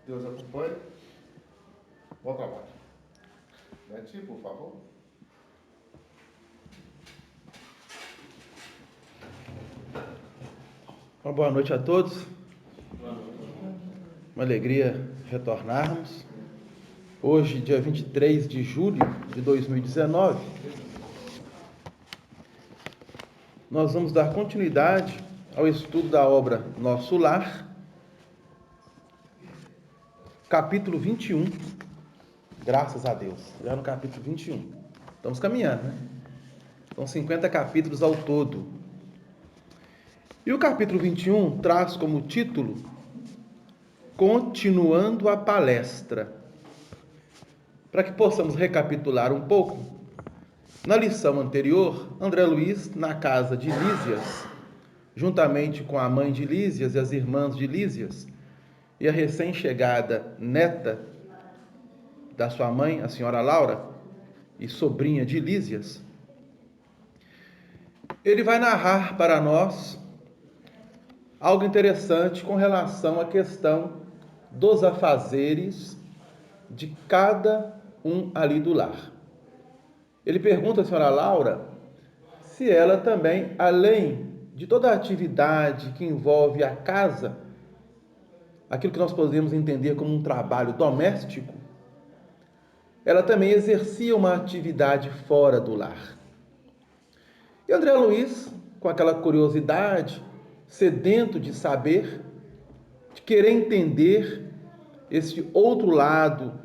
Deus acompanhe. Bom trabalho. Netinho, por favor. Uma boa noite a todos. Uma alegria retornarmos. Hoje, dia 23 de julho de 2019, nós vamos dar continuidade ao estudo da obra Nosso Lar, capítulo 21. Graças a Deus, já no capítulo 21. Estamos caminhando, né? São 50 capítulos ao todo. E o capítulo 21 traz como título Continuando a Palestra. Para que possamos recapitular um pouco, na lição anterior, André Luiz, na casa de Lísias, juntamente com a mãe de Lísias e as irmãs de Lísias, e a recém-chegada neta da sua mãe, a senhora Laura, e sobrinha de Lísias, ele vai narrar para nós algo interessante com relação à questão dos afazeres de cada um ali do lar. Ele pergunta à senhora Laura se ela também, além de toda a atividade que envolve a casa, aquilo que nós podemos entender como um trabalho doméstico, ela também exercia uma atividade fora do lar. E André Luiz, com aquela curiosidade, sedento de saber, de querer entender esse outro lado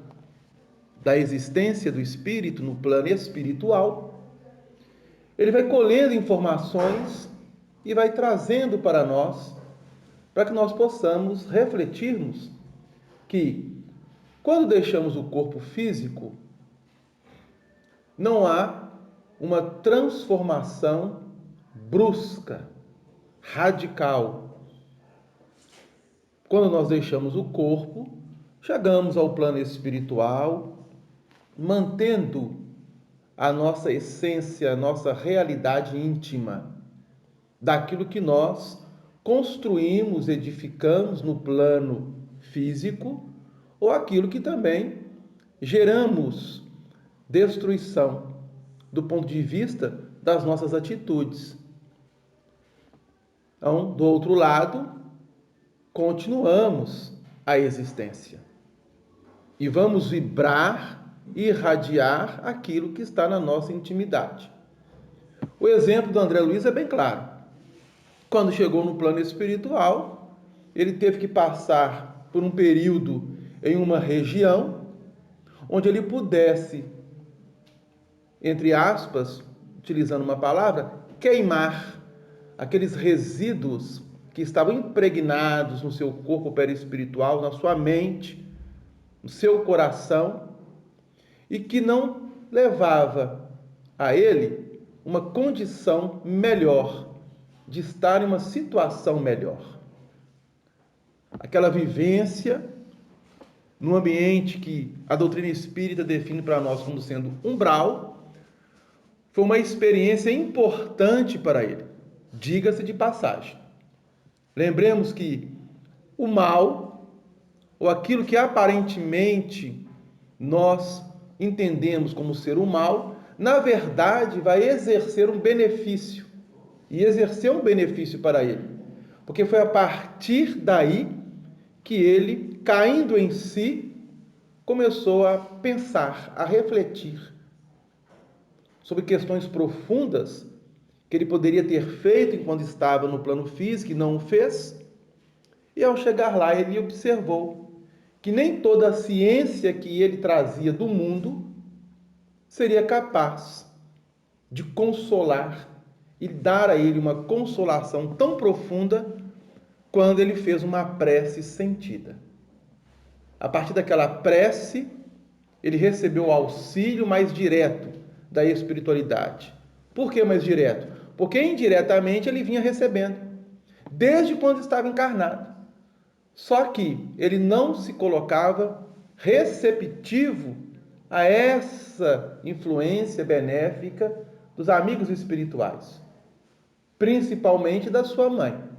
da existência do espírito no plano espiritual, ele vai colhendo informações e vai trazendo para nós, para que nós possamos refletirmos que, quando deixamos o corpo físico, não há uma transformação brusca, radical. Quando nós deixamos o corpo, chegamos ao plano espiritual, mantendo a nossa essência, a nossa realidade íntima, daquilo que nós construímos, edificamos no plano físico, ou aquilo que também geramos destruição do ponto de vista das nossas atitudes. Então, do outro lado, continuamos a existência e vamos vibrar e irradiar aquilo que está na nossa intimidade. O exemplo do André Luiz é bem claro. Quando chegou no plano espiritual, ele teve que passar por um período em uma região onde ele pudesse, entre aspas, utilizando uma palavra, queimar aqueles resíduos que estavam impregnados no seu corpo perispiritual, na sua mente, no seu coração, e que não levava a ele uma condição melhor, de estar em uma situação melhor. Aquela vivência num ambiente que a doutrina espírita define para nós como sendo umbral, foi uma experiência importante para ele, diga-se de passagem. Lembremos que o mal, ou aquilo que aparentemente nós entendemos como ser o mal, na verdade vai exercer um benefício, e exerceu um benefício para ele, porque foi a partir daí que ele, caindo em si, começou a pensar, a refletir sobre questões profundas que ele poderia ter feito enquanto estava no plano físico e não o fez. E ao chegar lá, ele observou que nem toda a ciência que ele trazia do mundo seria capaz de consolar e dar a ele uma consolação tão profunda quando ele fez uma prece sentida. A partir daquela prece, ele recebeu o auxílio mais direto da espiritualidade. Por que mais direto? Porque indiretamente ele vinha recebendo, desde quando estava encarnado. Só que ele não se colocava receptivo a essa influência benéfica dos amigos espirituais, principalmente da sua mãe,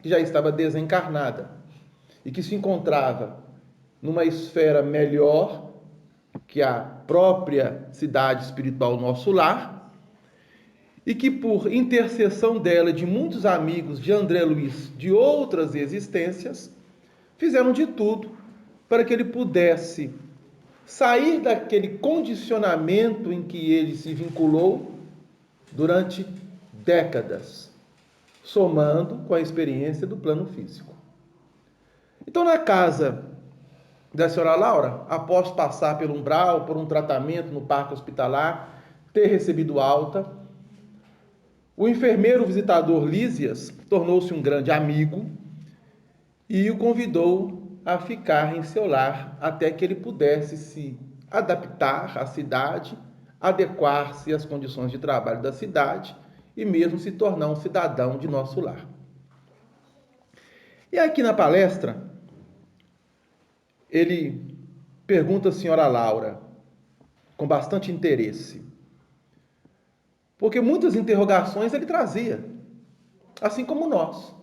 que já estava desencarnada e que se encontrava numa esfera melhor que a própria cidade espiritual, nosso lar, e que por intercessão dela e de muitos amigos de André Luiz de outras existências, fizeram de tudo para que ele pudesse sair daquele condicionamento em que ele se vinculou durante décadas, somando com a experiência do plano físico. Então, na casa da senhora Laura, após passar pelo umbral, por um tratamento no parque hospitalar, ter recebido alta, o enfermeiro visitador Lísias tornou-se um grande amigo e o convidou a ficar em seu lar até que ele pudesse se adaptar à cidade, adequar-se às condições de trabalho da cidade e mesmo se tornar um cidadão de nosso lar. E aqui na palestra, ele pergunta à senhora Laura, com bastante interesse, porque muitas interrogações ele trazia, assim como nós.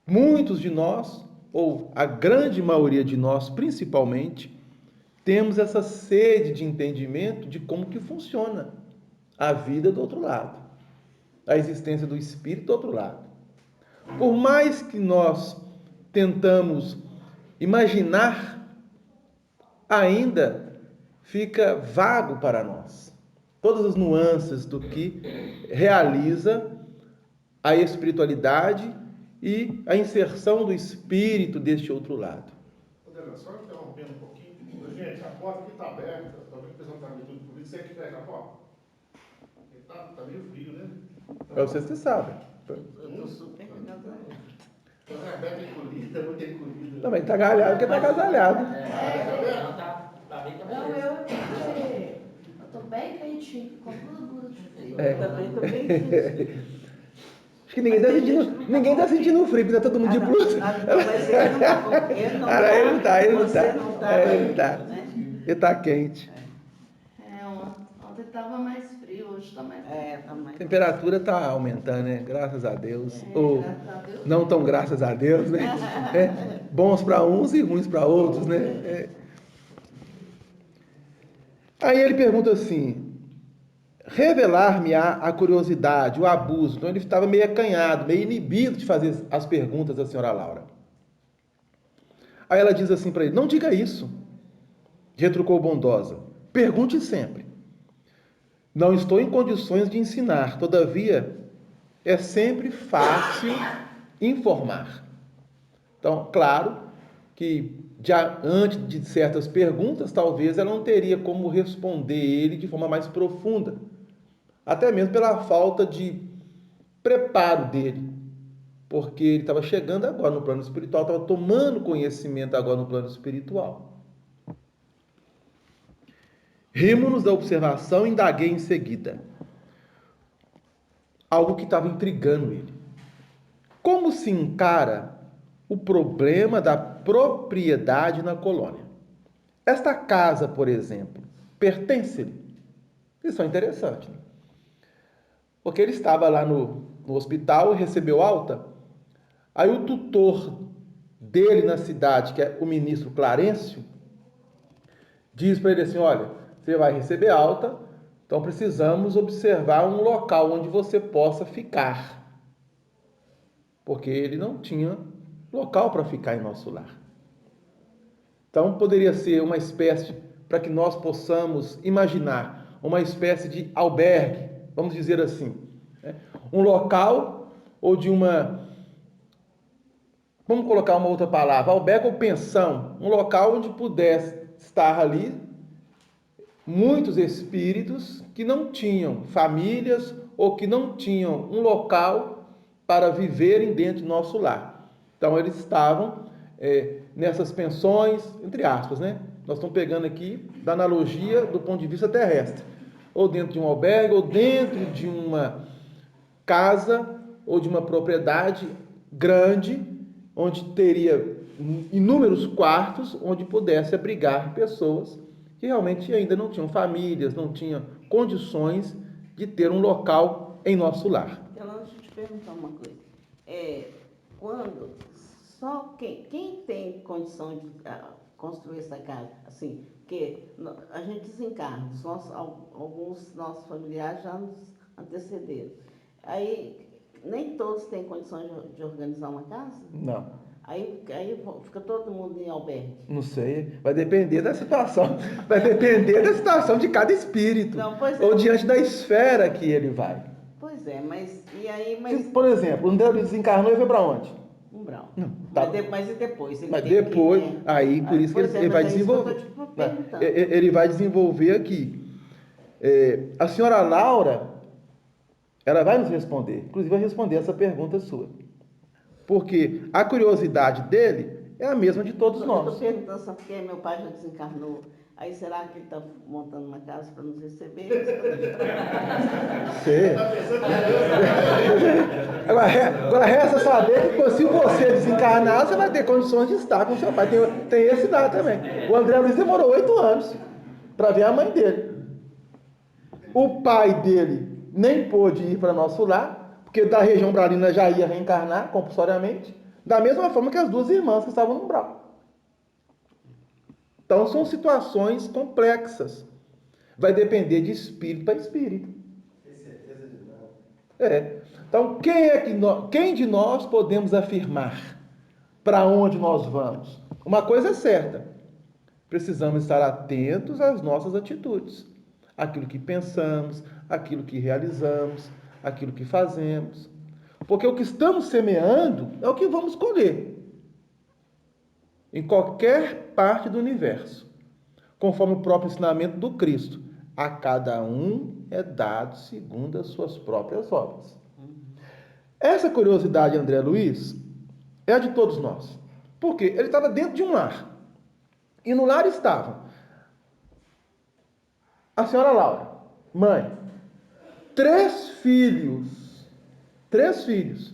Muitos de nós, ou a grande maioria de nós principalmente, temos essa sede de entendimento de como que funciona a vida do outro lado, a existência do espírito do outro lado. Por mais que nós tentamos imaginar, ainda fica vago para nós todas as nuances do que realiza a espiritualidade e a inserção do espírito deste outro lado. Só interrompendo um pouquinho. Gente, a porta aqui está aberta. Talvez o pessoal está meio tudo por isso. Você aqui fecha a porta? Está meio frio, né? Para vocês que sabem. Eu estou super agasalhado. A Rebeca é encolhida, muito encolhida. Também está galhado porque está agasalhado. Tá bem Não, eu tô bem quentinho, com tudo blusa de frio. Também tô bem quentinho. Acho que ninguém tá sentindo frio, porque tá todo mundo de blusa. Mas ele não tá. Ele não tá. Ele não tá, ele não Você tá. não tá. Ele tá. Né? Ele tá quente. Ontem tava mais frio, hoje tá mais frio. Tá mais. A temperatura tá aumentando, né? Graças a Deus. Ou Graças a Deus. não tão graças a Deus, né? Bons para uns e ruins para outros, né? Aí ele pergunta assim: revelar-me-á a curiosidade, o abuso. Então ele estava meio acanhado, meio inibido de fazer as perguntas da senhora Laura. Aí ela diz assim para ele: não diga isso, retrucou bondosa. Pergunte sempre. Não estou em condições de ensinar, todavia é sempre fácil informar. Então, claro que diante de certas perguntas, talvez ela não teria como responder ele de forma mais profunda, até mesmo pela falta de preparo dele, porque ele estava chegando agora no plano espiritual, estava tomando conhecimento agora no plano espiritual. Rimo-nos da observação e indaguei em seguida algo que estava intrigando ele. Como se encara o problema da propriedade na colônia? Esta casa, por exemplo, pertence-lhe? Isso é interessante, né? Porque ele estava lá no hospital e recebeu alta. Aí o tutor dele na cidade, que é o ministro Clarencio, diz para ele assim: olha, você vai receber alta, então precisamos observar um local onde você possa ficar. Porque ele não tinha local para ficar em nosso lar. Então poderia ser uma espécie, para que nós possamos imaginar, uma espécie de albergue, vamos dizer assim, né? Um local ou de uma, vamos colocar uma outra palavra, albergue ou pensão, um local onde pudesse estar ali muitos espíritos que não tinham famílias ou que não tinham um local para viverem dentro do nosso lar. Então eles estavam nessas pensões, entre aspas, né? Nós estamos pegando aqui da analogia do ponto de vista terrestre, ou dentro de um albergue, ou dentro de uma casa, ou de uma propriedade grande, onde teria inúmeros quartos, onde pudesse abrigar pessoas que realmente ainda não tinham famílias, não tinham condições de ter um local em nosso lar. Então, deixa eu te perguntar uma coisa. Quando só quem tem condição de construir essa casa, assim, porque a gente desencarna, alguns nossos familiares já nos antecederam. Aí, nem todos têm condições de organizar uma casa? Não. Aí fica todo mundo em albergue. Não sei, vai depender da situação, vai depender da situação de cada espírito, Não, pois é. ou diante da esfera que ele vai. Pois é, mas e aí, Se, por exemplo, o André Luiz desencarnou e foi para onde? Umbral. Não, tá. Mas e depois? Ele Mas tem depois, que, aí por isso que pois ele vai mas é isso que eu tô desenvolver. te perguntando. Ele vai desenvolver aqui. A senhora Laura, ela vai nos responder, inclusive vai responder essa pergunta sua. Porque a curiosidade dele é a mesma de todos Eu nós. estou perguntando só porque meu pai já desencarnou. Aí será que ele está montando uma casa para nos receber? Sim. Tá pensando que Agora resta saber que se você desencarnar, você vai ter condições de estar com seu pai. Tem esse dado também. O André Luiz demorou 8 anos para ver a mãe dele. O pai dele nem pôde ir para nosso lar, porque da região umbralina já ia reencarnar compulsoriamente, da mesma forma que as duas irmãs que estavam no umbral. Então são situações complexas. Vai depender de espírito para espírito. Tem certeza de não? Então, quem de nós podemos afirmar para onde nós vamos? Uma coisa é certa: precisamos estar atentos às nossas atitudes, aquilo que pensamos, aquilo que realizamos, aquilo que fazemos. Porque o que estamos semeando é o que vamos colher em qualquer parte do universo, conforme o próprio ensinamento do Cristo. A cada um é dado segundo as suas próprias obras. Essa curiosidade, André Luiz, é a de todos nós. Por quê? Ele estava dentro de um lar. E no lar estava a senhora Laura, mãe, 3 filhos. 3 filhos.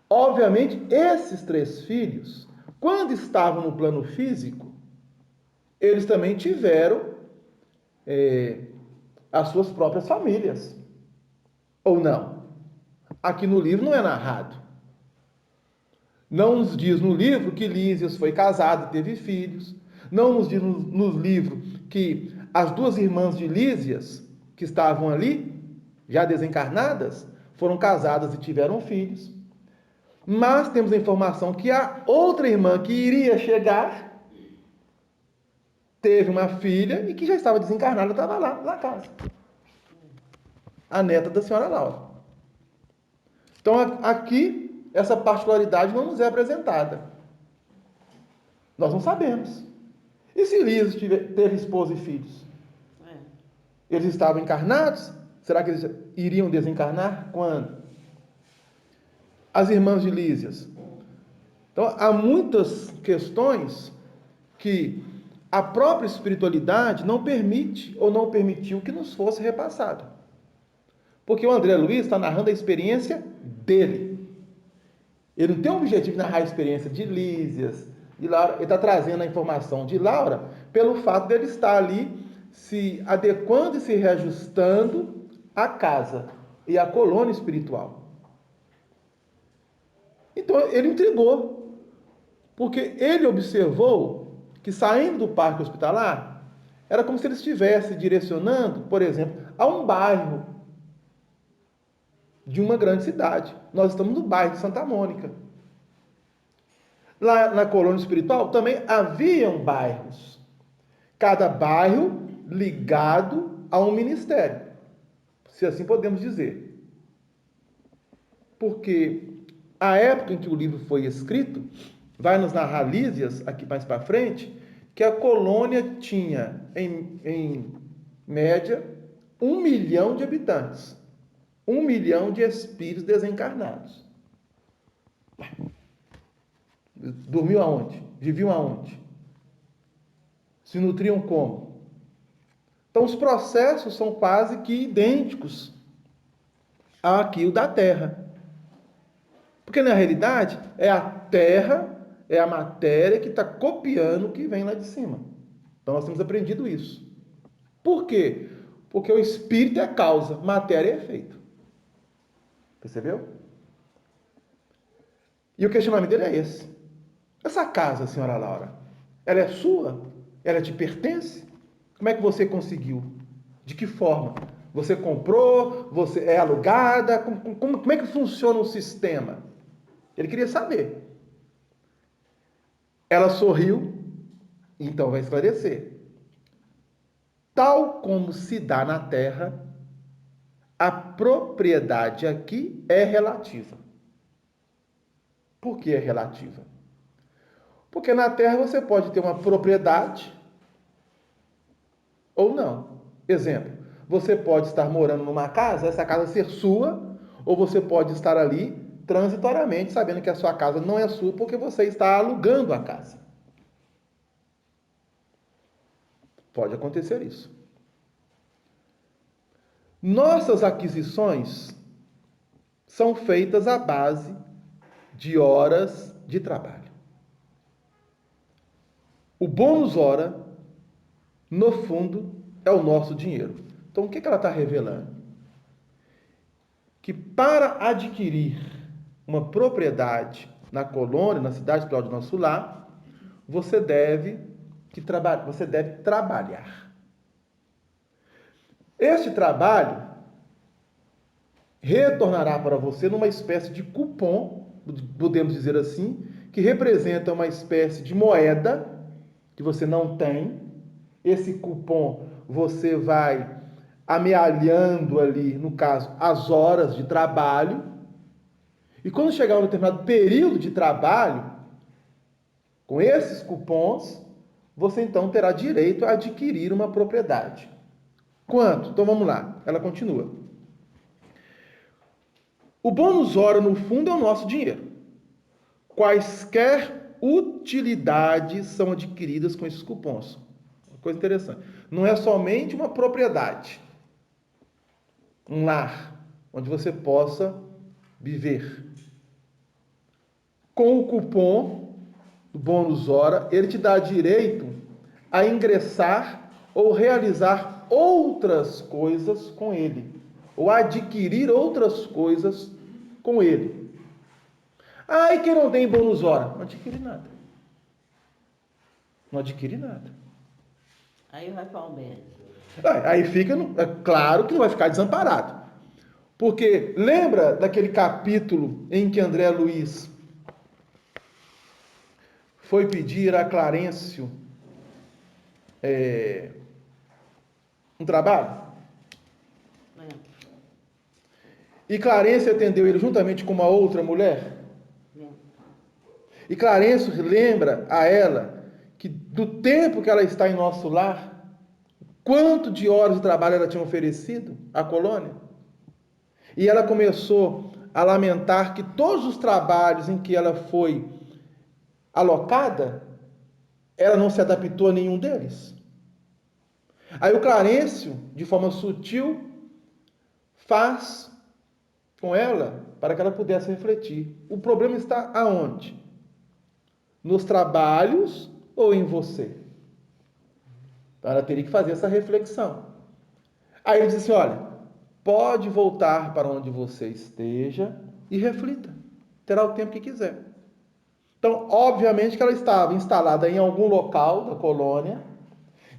Obviamente, esses 3 filhos, quando estavam no plano físico, eles também tiveram as suas próprias famílias. Ou não? Aqui no livro não é narrado. Não nos diz no livro que Lísias foi casada e teve filhos. Não nos diz no livro que as 2 irmãs de Lísias, que estavam ali, já desencarnadas, foram casadas e tiveram filhos. Mas temos a informação que a outra irmã que iria chegar teve uma filha e que já estava desencarnada, estava lá na casa. A neta da senhora Laura. Então aqui, essa particularidade não nos é apresentada. Nós não sabemos. E se Lísias teve esposa e filhos? Eles estavam encarnados? Será que eles iriam desencarnar? Quando? As irmãs de Lísias. Então, há muitas questões que a própria espiritualidade não permite ou não permitiu que nos fosse repassado. Porque o André Luiz está narrando a experiência dele. Ele não tem o objetivo de narrar a experiência de Lísias, de Laura. Ele está trazendo a informação de Laura pelo fato dele estar ali se adequando e se reajustando à casa e à colônia espiritual. Então ele intrigou, porque ele observou que saindo do parque hospitalar, era como se ele estivesse direcionando, por exemplo, a um bairro de uma grande cidade. Nós estamos no bairro de Santa Mônica. Lá na colônia espiritual também haviam bairros. Cada bairro ligado a um ministério, se assim podemos dizer. Porque a época em que o livro foi escrito, vai nos narrar Lísias, aqui mais para frente, que a colônia tinha, em média, 1 milhão de habitantes. 1 milhão de espíritos desencarnados. Dormiam aonde? Viviam aonde? Se nutriam como? Então, os processos são quase que idênticos àquilo da Terra. Porque, na realidade, é a Terra, é a matéria que está copiando o que vem lá de cima. Então, nós temos aprendido isso. Por quê? Porque o espírito é causa, matéria é efeito. Percebeu? E o questionamento dele é esse. Essa casa, senhora Laura, ela é sua? Ela te pertence? Como é que você conseguiu? De que forma? Você comprou? Você é alugada? Como é que funciona o sistema? Ele queria saber. Ela sorriu, então vai esclarecer. Tal como se dá na terra, a propriedade aqui é relativa. Por que é relativa? Porque na terra você pode ter uma propriedade ou não. Exemplo, você pode estar morando numa casa, essa casa ser sua, ou você pode estar ali transitoriamente, sabendo que a sua casa não é sua porque você está alugando a casa. Pode acontecer isso. Nossas aquisições são feitas à base de horas de trabalho. O bônus hora, no fundo, é o nosso dinheiro. Então, o que ela está revelando? Que para adquirir uma propriedade na colônia, na cidade plural de nosso lar, você deve trabalhar. Este trabalho retornará para você numa espécie de cupom, podemos dizer assim, que representa uma espécie de moeda que você não tem. Esse cupom você vai amealhando ali, no caso, as horas de trabalho. E quando chegar um determinado período de trabalho, com esses cupons, você então terá direito a adquirir uma propriedade. Quanto? Então vamos lá. Ela continua. O bônus hora, no fundo, é o nosso dinheiro. Quaisquer utilidades são adquiridas com esses cupons. Uma coisa interessante. Não é somente uma propriedade, um lar, onde você possa viver. Com o cupom do bônus hora, ele te dá direito a ingressar ou realizar outras coisas com ele, ou adquirir outras coisas com ele. Ah, e quem não tem bônus hora? Não adquire nada. Não adquire nada. Aí vai para o albergue. Aí fica, é claro que não vai ficar desamparado. Porque lembra daquele capítulo em que André Luiz foi pedir a Clarencio um trabalho? E Clarencio atendeu ele juntamente com uma outra mulher? E Clarencio lembra a ela que do tempo que ela está em nosso lar, quanto de horas de trabalho ela tinha oferecido à colônia? E ela começou a lamentar que todos os trabalhos em que ela foi alocada, ela não se adaptou a nenhum deles. Aí o Clarencio, de forma sutil, faz com ela para que ela pudesse refletir. O problema está aonde? Nos trabalhos ou em você? Então ela teria que fazer essa reflexão. Aí ele disse assim, olha, pode voltar para onde você esteja e reflita. Terá o tempo que quiser. Então, obviamente que ela estava instalada em algum local da colônia,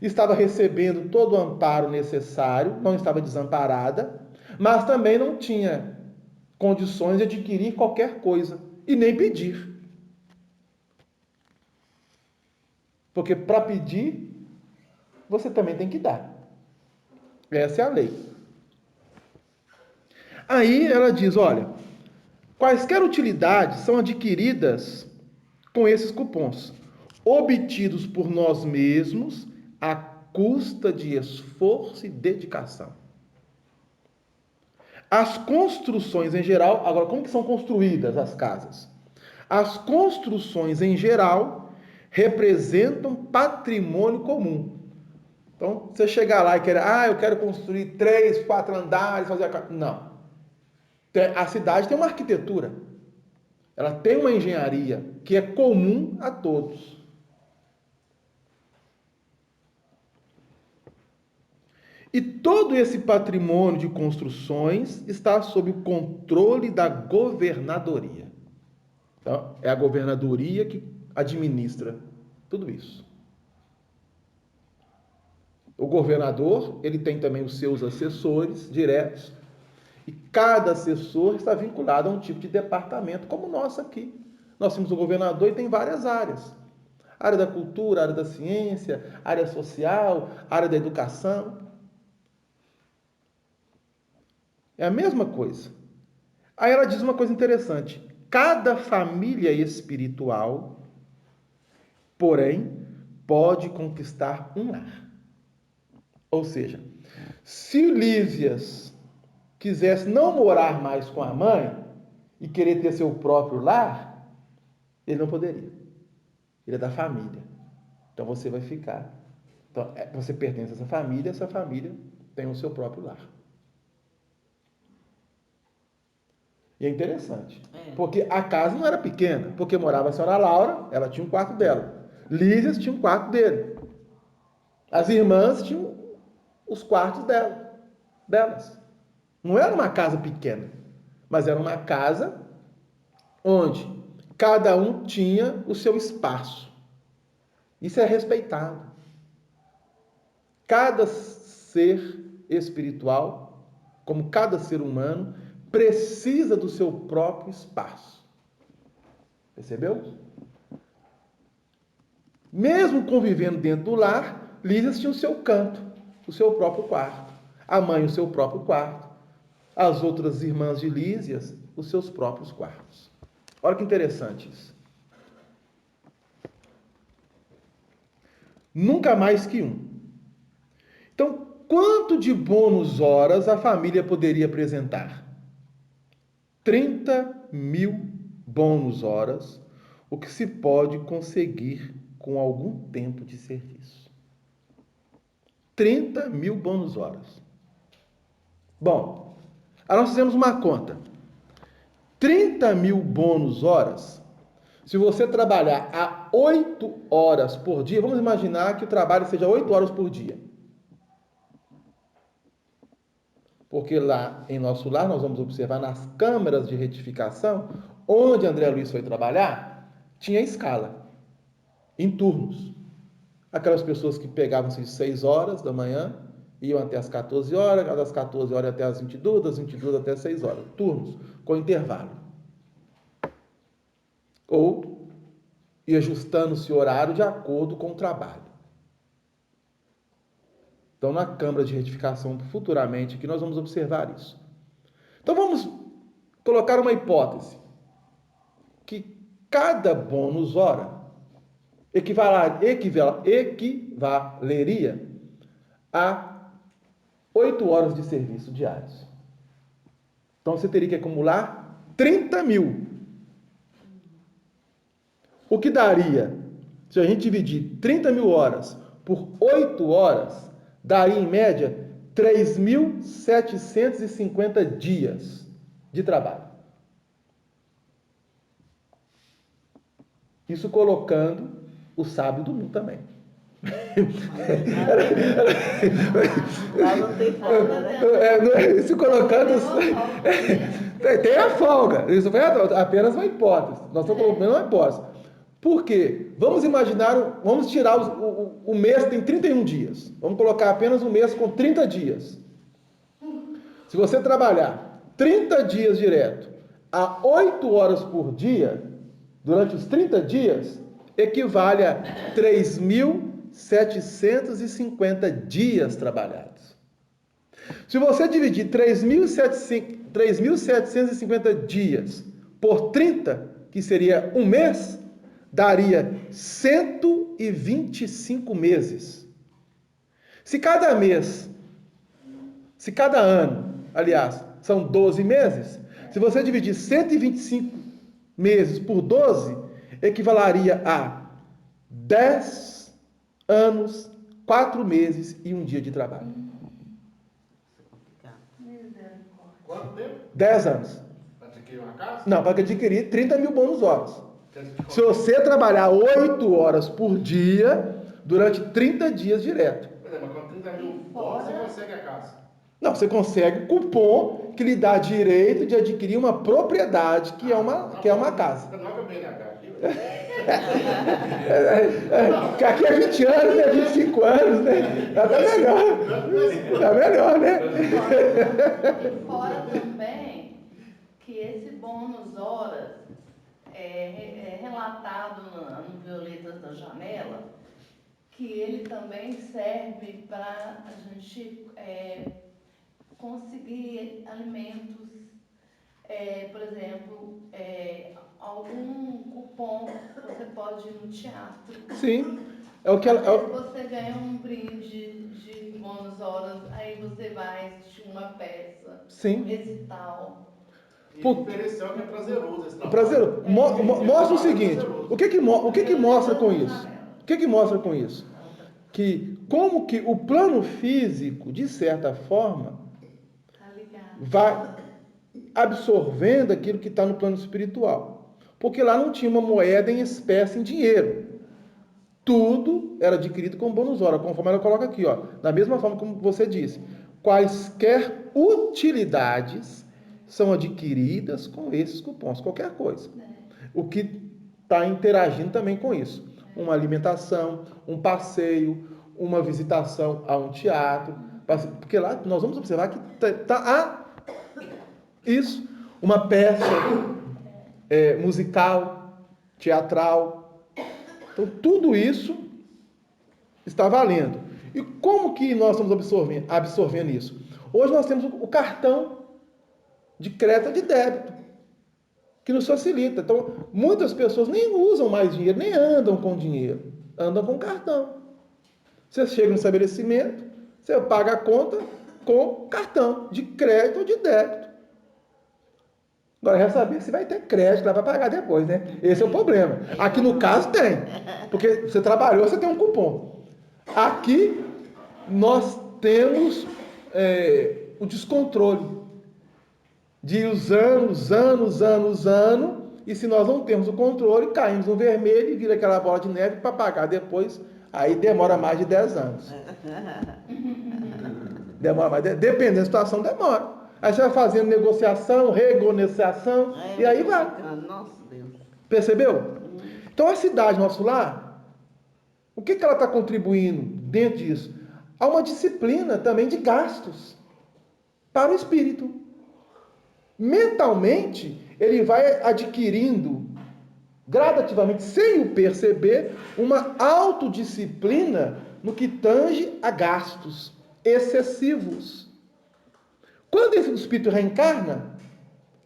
estava recebendo todo o amparo necessário, não estava desamparada, mas também não tinha condições de adquirir qualquer coisa e nem pedir. Porque para pedir, você também tem que dar. Essa é a lei. Aí ela diz, olha, quaisquer utilidades são adquiridas com esses cupons, obtidos por nós mesmos à custa de esforço e dedicação. As construções em geral, agora como que são construídas as casas? As construções em geral representam patrimônio comum. Então, você chegar lá e querer, eu quero construir 3, 4 andares, fazer a casa. Não. A cidade tem uma arquitetura. Ela tem uma engenharia que é comum a todos. E todo esse patrimônio de construções está sob o controle da governadoria. Então, é a governadoria que administra tudo isso. O governador, ele tem também os seus assessores diretos, e cada assessor está vinculado a um tipo de departamento, como o nosso aqui. Nós temos o governador e tem várias áreas. Área da cultura, área da ciência, área social, área da educação. É a mesma coisa. Aí ela diz uma coisa interessante. Cada família espiritual, porém, pode conquistar um lar. Ou seja, se Lísias quisesse não morar mais com a mãe e querer ter seu próprio lar, ele não poderia. Ele é da família. Então você vai ficar. Então, você pertence a essa família tem o seu próprio lar. E é interessante, porque a casa não era pequena, porque morava a senhora Laura, ela tinha um quarto dela. Lísias tinha um quarto dele. As irmãs tinham os quartos delas. Não era uma casa pequena, mas era uma casa onde cada um tinha o seu espaço. Isso é respeitado. Cada ser espiritual, como cada ser humano, precisa do seu próprio espaço. Percebeu? Mesmo convivendo dentro do lar, Lísias tinha o seu canto, o seu próprio quarto. A mãe, o seu próprio quarto. As outras irmãs de Lísias, os seus próprios quartos. Olha que interessante isso. Nunca mais que um. Então, quanto de bônus horas a família poderia apresentar? 30.000 bônus horas, o que se pode conseguir com algum tempo de serviço. 30.000 bônus horas. Bom, nós fizemos uma conta. 30.000 bônus horas, se você trabalhar a 8 horas por dia, vamos imaginar que o trabalho seja 8 horas por dia. Porque lá em nosso lar, nós vamos observar nas câmeras de retificação, onde André Luiz foi trabalhar, tinha escala, em turnos. Aquelas pessoas que pegavam-se de 6 horas da manhã, iam até as 14 horas, das 14 horas até as 22, das 22 até as 6 horas. Turnos, com intervalo. Ou ia ajustando-se o horário de acordo com o trabalho. Então, na Câmara de Retificação, futuramente, aqui nós vamos observar isso. Então, vamos colocar uma hipótese. Que cada bônus hora equivaleria a 8 horas de serviço diários. Então, você teria que acumular 30.000. O que daria, se a gente dividir 30.000 horas por 8 horas, daria em média 3.750 dias de trabalho. Isso colocando o sábio do mundo também. Lá não tem folga, né? Isso colocando. Tem a folga. Isso foi apenas uma hipótese. Nós estamos colocando uma hipótese. Por quê? Vamos imaginar, vamos tirar o mês, tem 31 dias. Vamos colocar apenas um mês com 30 dias. Se você trabalhar 30 dias direto a 8 horas por dia, durante os 30 dias, equivale a 3.750 dias trabalhados. Se você dividir 3.750 dias por 30, que seria um mês, daria 125 meses. Se cada ano, aliás, são 12 meses, se você dividir 125 meses por 12, equivaleria a 10 anos, 4 meses e 1 dia de trabalho. Quanto tempo? 10 anos. Para adquirir uma casa? Não, para adquirir 30.000 bônus horas. Se você trabalhar 8 horas por dia, durante 30 dias direto. Mas com 30.000 horas você consegue a casa. Não, você consegue cupom que lhe dá direito de adquirir uma propriedade, que é uma casa. Você logo a BNH aqui, Aqui é 20 anos, né? 25 anos, né? Tá melhor. Tá melhor, né? E fora também que esse bônus horas é relatado no Violetas da Janela, que ele também serve para a gente conseguir alimentos, por exemplo, algum cupom, você pode ir no teatro. Sim. É o que Às ela. vezes você ganha um brinde de bônus horas, aí você vai assistir uma peça, Sim. um recital. E o diferencial que é prazeroso esse trabalho. Prazer. Mostra o seguinte. O que mostra com isso? O que mostra com isso? Que como que o plano físico, de certa forma, Tá ligado? vai absorvendo aquilo que está no plano espiritual. Porque lá não tinha uma moeda em espécie, em dinheiro. Tudo era adquirido com bônus hora, conforme ela coloca aqui, ó. Da mesma forma como você disse. Quaisquer utilidades são adquiridas com esses cupons, qualquer coisa. O que está interagindo também com isso. Uma alimentação, um passeio, uma visitação a um teatro. Porque lá nós vamos observar que isso, uma peça musical, teatral. Então, tudo isso está valendo. E como que nós estamos absorvendo isso? Hoje nós temos o cartão de crédito e de débito, que nos facilita. Então, muitas pessoas nem usam mais dinheiro, nem andam com dinheiro, andam com cartão. Você chega no estabelecimento, você paga a conta com cartão de crédito ou de débito. Agora, resta saber se vai ter crédito lá para pagar depois, né? Esse é o problema. Aqui no caso tem, porque você trabalhou, você tem um cupom. Aqui nós temos o descontrole de ir usando, e se nós não temos o controle, caímos no vermelho e vira aquela bola de neve para pagar depois, aí demora mais de 10 anos. Demora mais, dependendo da situação, demora. Aí você vai fazendo negociação, renegociação, e aí vai. Nossa Deus. Percebeu? Então a cidade, nosso lar, o que ela está contribuindo dentro disso? Há uma disciplina também de gastos para o espírito. Mentalmente, ele vai adquirindo gradativamente, sem o perceber, uma autodisciplina no que tange a gastos excessivos. Quando esse espírito reencarna,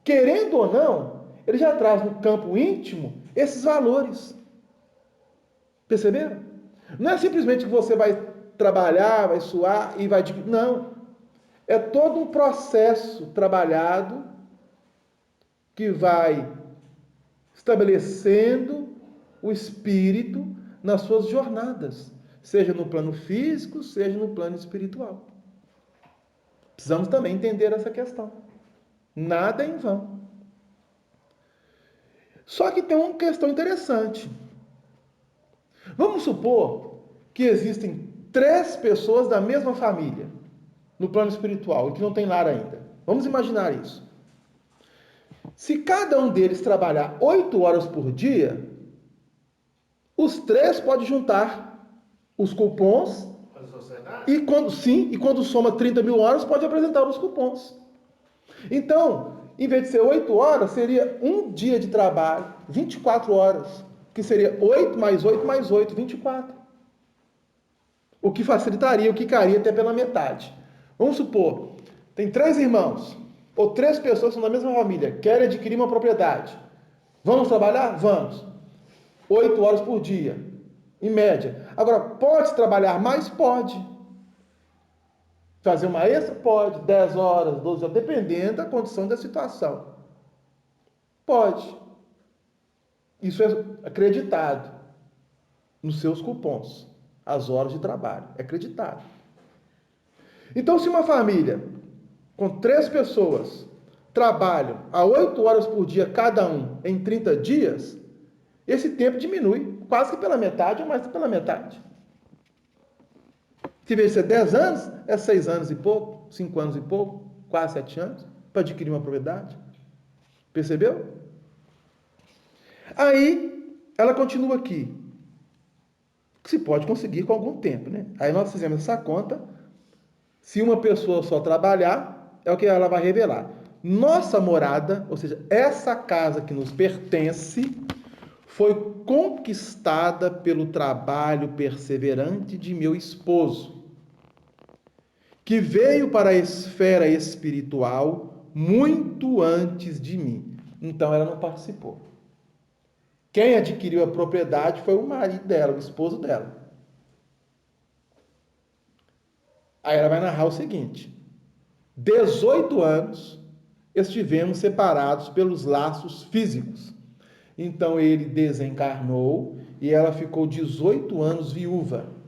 querendo ou não, ele já traz no campo íntimo esses valores. Perceberam? Não é simplesmente que você vai trabalhar, vai suar e vai... Não. É todo um processo trabalhado que vai estabelecendo o espírito nas suas jornadas, seja no plano físico, seja no plano espiritual. Precisamos também entender essa questão. Nada é em vão. Só que tem uma questão interessante. Vamos supor que existem 3 pessoas da mesma família no plano espiritual e que não tem lar ainda. Vamos imaginar isso. Se cada um deles trabalhar 8 horas por dia, os 3 podem juntar os cupons e quando soma 30 mil horas, pode apresentar os cupons. Então, em vez de ser 8 horas, seria um dia de trabalho, 24 horas, que seria 8 mais 8 mais 8, 24. O que facilitaria, o que cairia até pela metade. Vamos supor, tem 3 irmãos, ou 3 pessoas que são da mesma família, querem adquirir uma propriedade. Vamos trabalhar? Vamos. 8 horas por dia, em média. Agora, pode trabalhar mais? Pode. Fazer uma extra? Pode. 10 horas, 12 horas, dependendo da condição da situação. Pode. Isso é acreditado nos seus cupons. As horas de trabalho. É acreditado. Então, se uma família com 3 pessoas trabalham a 8 horas por dia cada um em 30 dias, esse tempo diminui quase que pela metade ou mais que pela metade. Se vez de ser 10 anos, é 6 anos e pouco, 5 anos e pouco, quase 7 anos, para adquirir uma propriedade. Percebeu? Aí, ela continua aqui. Que se pode conseguir com algum tempo, né? Aí nós fizemos essa conta. Se uma pessoa só trabalhar, é o que ela vai revelar. Nossa morada, ou seja, essa casa que nos pertence, foi conquistada pelo trabalho perseverante de meu esposo, que veio para a esfera espiritual muito antes de mim. Então ela não participou. Quem adquiriu a propriedade foi o marido dela, o esposo dela. Aí ela vai narrar o seguinte: 18 anos estivemos separados pelos laços físicos. Então ele desencarnou e ela ficou 18 anos viúva.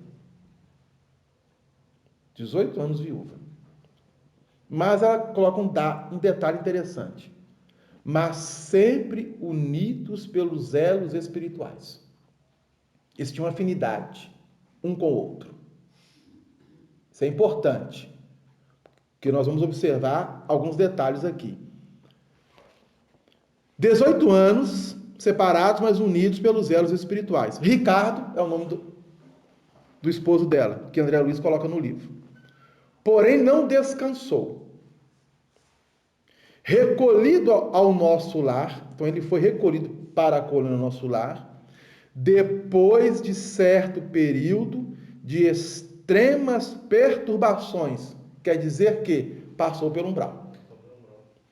18 anos viúva. Mas ela coloca um detalhe interessante. Mas sempre unidos pelos elos espirituais. Eles tinham afinidade um com o outro. Isso é importante, porque nós vamos observar alguns detalhes aqui. 18 anos separados, mas unidos pelos elos espirituais. Ricardo é o nome do esposo dela, que André Luiz coloca no livro. Porém, não descansou. Recolhido ao nosso lar, então ele foi recolhido para a colônia do nosso lar, depois de certo período de extremas perturbações, quer dizer que passou pelo umbral,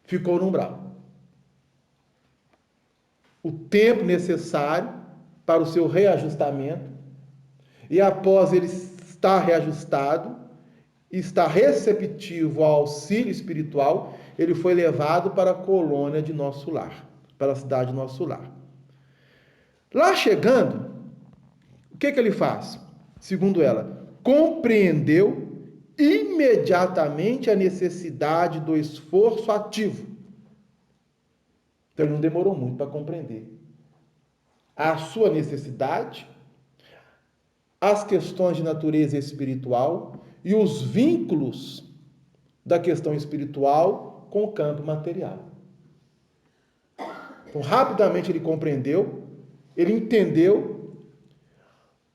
ficou no umbral. O tempo necessário para o seu reajustamento, e após ele estar reajustado, estar receptivo ao auxílio espiritual, ele foi levado para a colônia de nosso lar, para a cidade de nosso lar. Lá chegando, o que ele faz? Segundo ela, compreendeu imediatamente a necessidade do esforço ativo. Então ele não demorou muito para compreender a sua necessidade, as questões de natureza espiritual e os vínculos da questão espiritual com o campo material. Então, rapidamente ele compreendeu, ele entendeu,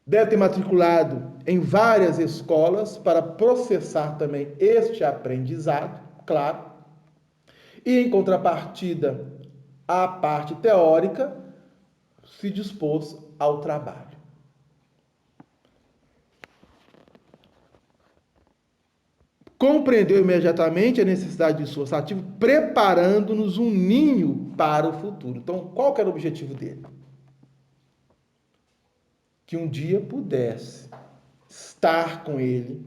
deve ter matriculado em várias escolas para processar também este aprendizado, claro, e em contrapartida à parte teórica, se dispôs ao trabalho. Compreendeu imediatamente a necessidade de esforço ativo, preparando-nos um ninho para o futuro. Então, qual que era o objetivo dele? Que um dia pudesse estar com ele,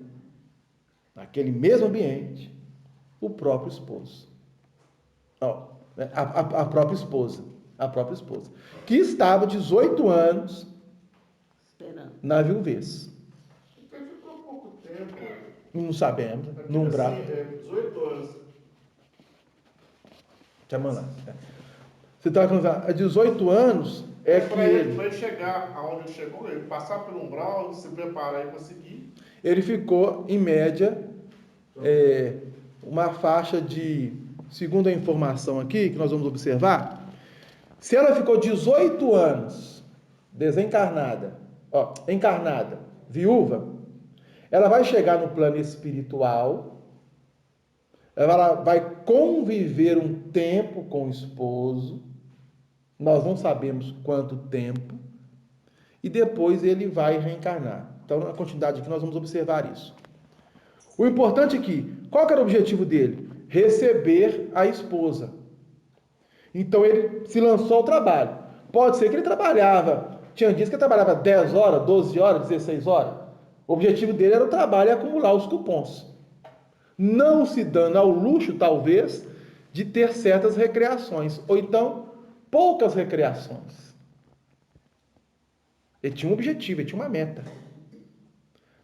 naquele mesmo ambiente, o próprio esposo. A própria esposa. A própria esposa. Que estava 18 anos Esperando. na viuvez. Então ficou pouco tempo. Não sabemos. No umbral. Assim, 18 anos. Deixa eu mandar. Você estava falando, há 18 anos é que Para ele chegar aonde ele chegou, ele passar pelo umbral, se preparar e conseguir. ele ficou, em média, uma faixa de, segundo a informação aqui, que nós vamos observar, se ela ficou 18 anos desencarnada, encarnada, viúva, ela vai chegar no plano espiritual, ela vai conviver um tempo com o esposo, nós não sabemos quanto tempo, e depois ele vai reencarnar. Então, na continuidade aqui, nós vamos observar isso. O importante é que, qual que era o objetivo dele? Receber a esposa. Então, ele se lançou ao trabalho. Pode ser que ele trabalhava, tinha dias que ele trabalhava 10 horas, 12 horas, 16 horas. O objetivo dele era o trabalho e acumular os cupons. Não se dando ao luxo, talvez, de ter certas recreações. Ou então, poucas recreações. Ele tinha um objetivo, ele tinha uma meta.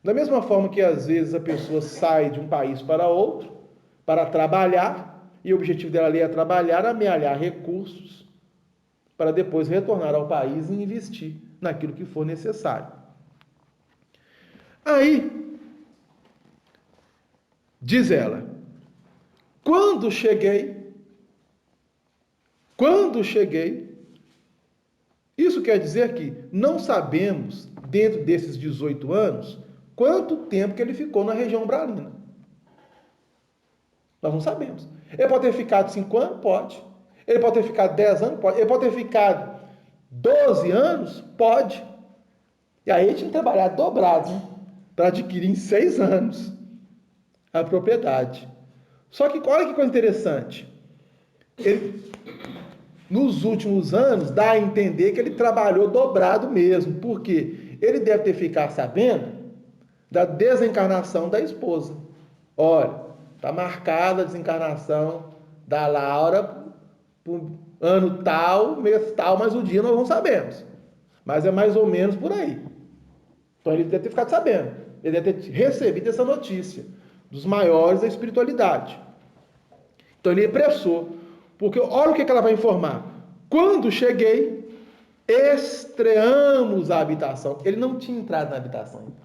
Da mesma forma que às vezes a pessoa sai de um país para outro para trabalhar, e o objetivo dela ali é trabalhar, amealhar recursos, para depois retornar ao país e investir naquilo que for necessário. Aí, Diz ela: quando cheguei, isso quer dizer que não sabemos, dentro desses 18 anos, quanto tempo que ele ficou na região umbralina. Nós não sabemos. Ele pode ter ficado 5 anos? Pode. Ele pode ter ficado 10 anos? Pode. Ele pode ter ficado 12 anos? Pode. E aí ele tinha que trabalhar dobrado, né? Para adquirir em 6 anos a propriedade. Só que olha que coisa interessante. Ele, nos últimos anos, dá a entender que ele trabalhou dobrado mesmo. Por quê? Ele deve ter ficado sabendo da desencarnação da esposa. Olha, está marcada a desencarnação da Laura por ano tal, mês tal, mas o dia nós não sabemos. Mas é mais ou menos por aí. Então ele deve ter ficado sabendo. Ele deve ter recebido essa notícia dos maiores da espiritualidade. Então ele apressou. Porque olha o que ela vai informar. Quando cheguei, estreamos a habitação. Ele não tinha entrado na habitação ainda.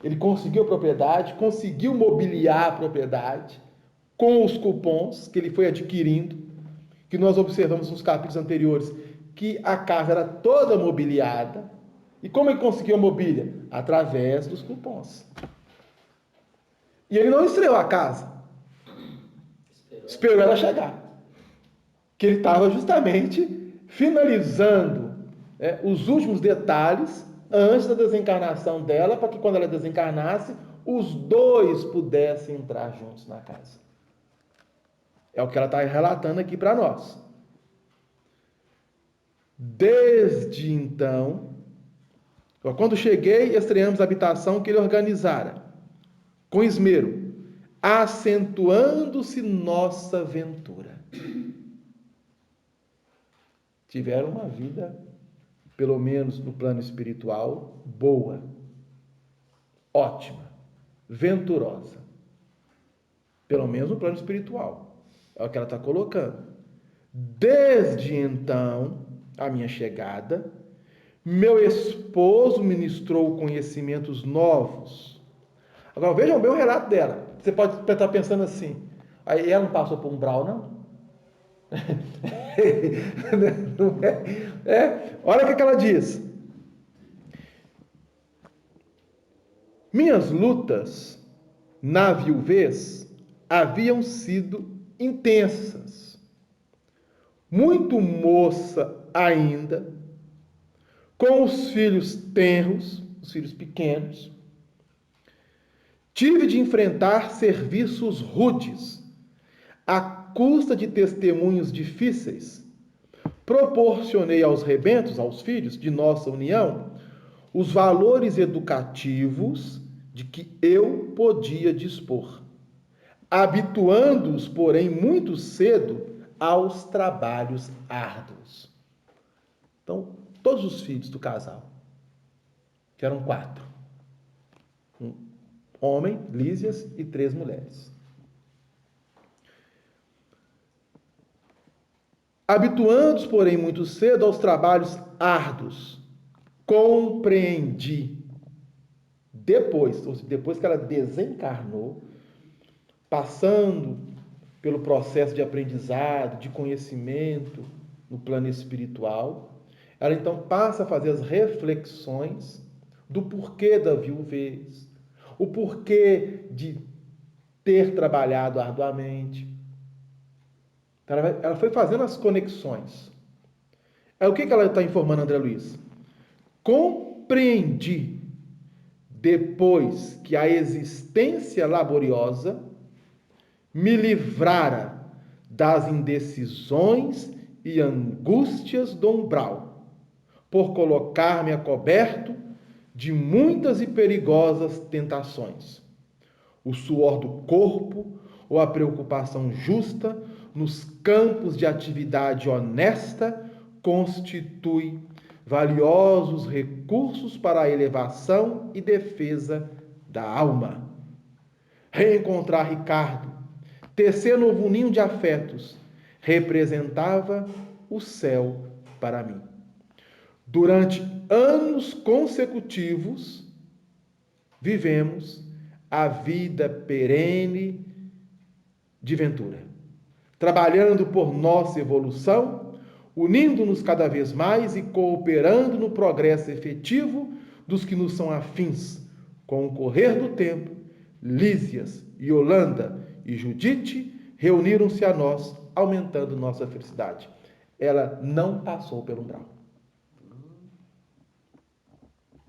Ele conseguiu a propriedade, conseguiu mobiliar a propriedade com os cupons que ele foi adquirindo, que nós observamos nos capítulos anteriores, que a casa era toda mobiliada. E como ele conseguiu a mobília? Através dos cupons. E ele não estreou a casa. Esperou ela chegar. Que ele estava justamente finalizando os últimos detalhes antes da desencarnação dela, para que quando ela desencarnasse, os dois pudessem entrar juntos na casa. É o que ela está relatando aqui para nós. Desde então, quando cheguei, estreamos a habitação que ele organizara, com esmero, acentuando-se nossa ventura. Tiveram uma vida, pelo menos no plano espiritual, boa, ótima, venturosa. Pelo menos no plano espiritual. É o que ela está colocando. Desde então, a minha chegada, meu esposo ministrou conhecimentos novos. Agora vejam bem o relato dela. Você pode estar pensando assim, aí ela não passou por um umbral, não? Olha o que ela diz. Minhas lutas na viuvez haviam sido intensas. Muito moça ainda, com os filhos tenros, os filhos pequenos, tive de enfrentar serviços rudes, à custa de testemunhos difíceis. Proporcionei aos rebentos, aos filhos de nossa união, os valores educativos de que eu podia dispor, habituando-os, porém, muito cedo aos trabalhos árduos. Então, todos os filhos do casal, que eram 4, um homem, Lísias, e 3 mulheres. Habituando-os, porém, muito cedo aos trabalhos árduos, compreendi, depois que ela desencarnou, passando pelo processo de aprendizado, de conhecimento no plano espiritual, ela então passa a fazer as reflexões do porquê da viuvez, o porquê de ter trabalhado arduamente. Ela foi fazendo as conexões. O que ela está informando, André Luiz? Compreendi, depois que a existência laboriosa me livrara das indecisões e angústias do umbral, por colocar-me a coberto de muitas e perigosas tentações. O suor do corpo ou a preocupação justa nos campos de atividade honesta constitui valiosos recursos para a elevação e defesa da alma. Reencontrar Ricardo, tecer novo ninho de afetos, representava o céu para mim. Durante anos consecutivos, vivemos a vida perene de ventura, trabalhando por nossa evolução, unindo-nos cada vez mais e cooperando no progresso efetivo dos que nos são afins. Com o correr do tempo, Lísias, Yolanda e Judite reuniram-se a nós, aumentando nossa felicidade. Ela não passou pelo umbral.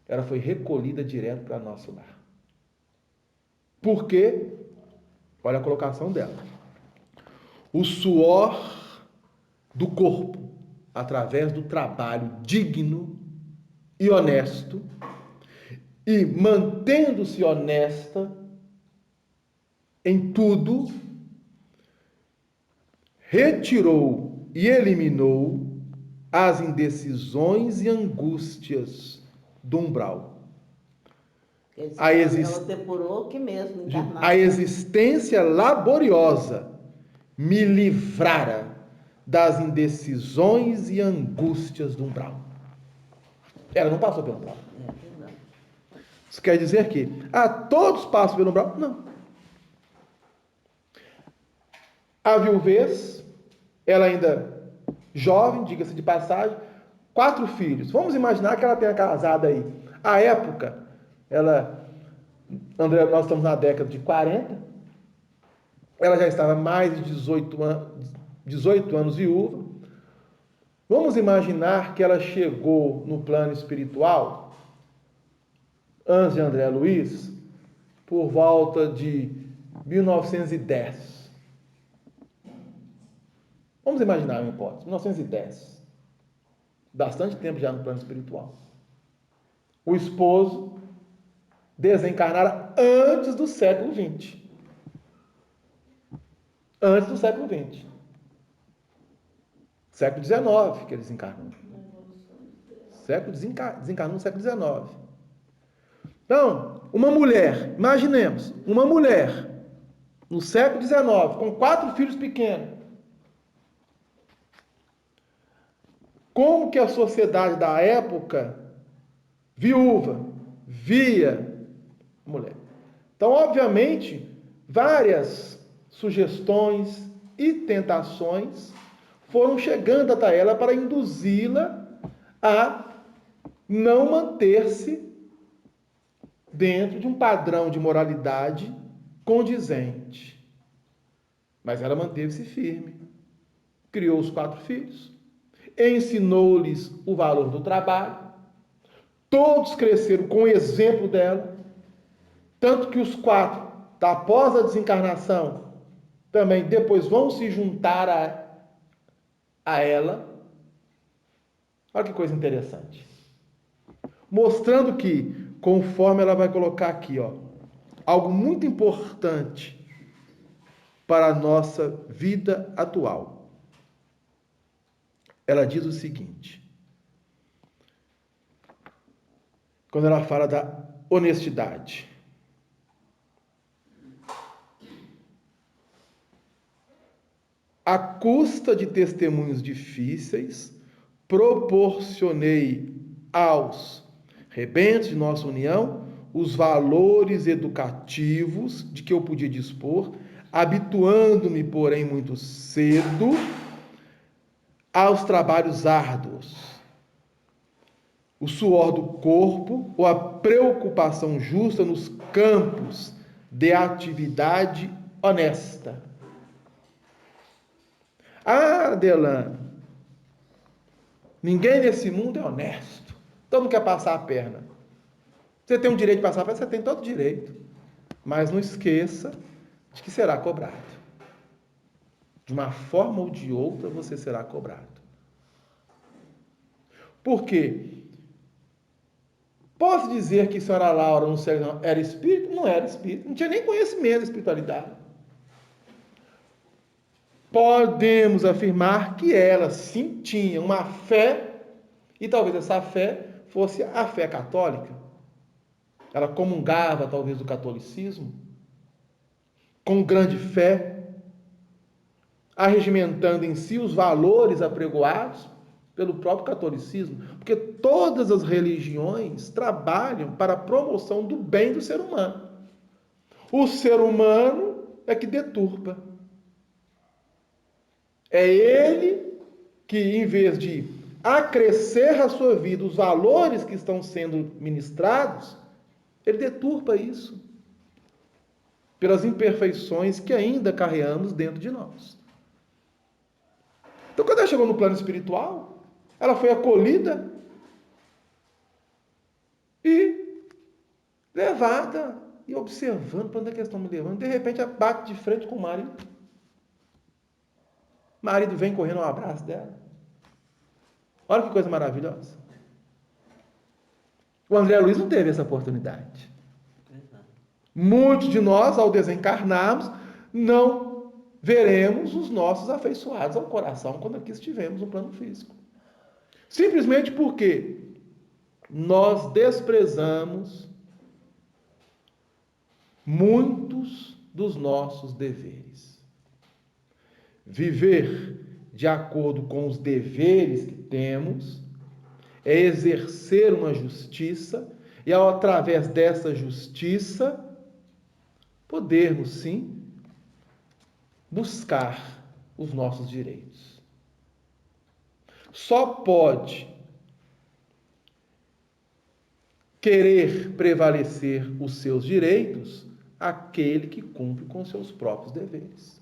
Ela foi recolhida direto para nosso lar. Por quê? Olha a colocação dela. O suor do corpo, através do trabalho digno e honesto, e mantendo-se honesta em tudo, retirou e eliminou as indecisões e angústias do umbral. Ela depurou que mesmo encarnada. A existência laboriosa me livrara das indecisões e angústias do umbral. Ela não passou pelo umbral. É verdade. Isso quer dizer que todos passam pelo umbral? Não. A viuvez, ela ainda jovem, diga-se de passagem, 4 filhos. Vamos imaginar que ela tenha casado aí. À época, André, nós estamos na década de 40, ela já estava mais de 18 anos viúva. Vamos imaginar que ela chegou no plano espiritual, antes de André Luiz, por volta de 1910. Vamos imaginar uma hipótese, 1910. Bastante tempo já no plano espiritual. O esposo desencarnara antes do século XX. Antes do século XX. Século XIX que ele desencarnou. Desencarnou no século XIX. Então, uma mulher, imaginemos, uma mulher no século XIX, com 4 filhos pequenos. Como que a sociedade da época, viúva, via a mulher? Então, obviamente, várias sugestões e tentações foram chegando até ela para induzi-la a não manter-se dentro de um padrão de moralidade condizente. Mas ela manteve-se firme. Criou os 4 filhos, ensinou-lhes o valor do trabalho, todos cresceram com o exemplo dela, tanto que os 4, após a desencarnação, também depois vão se juntar a ela. Olha que coisa interessante. Mostrando que, conforme ela vai colocar aqui, algo muito importante para a nossa vida atual. Ela diz o seguinte, quando ela fala da honestidade. À custa de testemunhos difíceis, proporcionei aos rebentos de nossa união os valores educativos de que eu podia dispor, habituando-me, porém, muito cedo aos trabalhos árduos, o suor do corpo ou a preocupação justa nos campos de atividade honesta. Adelã, ninguém nesse mundo é honesto. Todo mundo quer passar a perna. Você tem o direito de passar a perna? Você tem todo o direito. Mas não esqueça de que será cobrado. De uma forma ou de outra você será cobrado. Por quê? Posso dizer que a senhora Laura no século XIX era espírito? Não era espírito. Não tinha nem conhecimento da espiritualidade. Podemos afirmar que ela sim tinha uma fé, e talvez essa fé fosse a fé católica. Ela comungava talvez do catolicismo, com grande fé, arregimentando em si os valores apregoados pelo próprio catolicismo, porque todas as religiões trabalham para a promoção do bem do ser humano. O ser humano é que deturpa. É ele que, em vez de acrescer à sua vida os valores que estão sendo ministrados, ele deturpa isso pelas imperfeições que ainda carregamos dentro de nós. Então, quando ela chegou no plano espiritual, ela foi acolhida e levada e observando para onde é que eles estão me levando. De repente, ela bate de frente com o marido. O marido vem correndo ao abraço dela. Olha que coisa maravilhosa. O André Luiz não teve essa oportunidade. Muitos de nós, ao desencarnarmos, não veremos os nossos afeiçoados ao coração quando aqui estivemos no plano físico. Simplesmente porque nós desprezamos muitos dos nossos deveres. Viver de acordo com os deveres que temos é exercer uma justiça e, através dessa justiça, podermos, sim, buscar os nossos direitos. Só pode querer prevalecer os seus direitos aquele que cumpre com seus próprios deveres.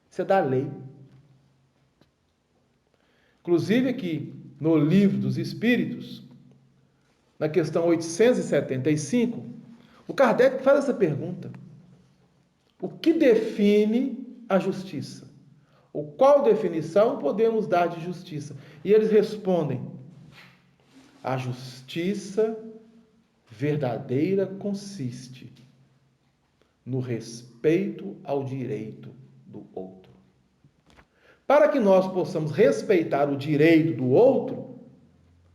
Isso é da lei. Inclusive aqui no Livro dos Espíritos, na questão 875, o Kardec faz essa pergunta: o que define a justiça? Ou qual definição podemos dar de justiça? E eles respondem: a justiça verdadeira consiste no respeito ao direito do outro. Para que nós possamos respeitar o direito do outro,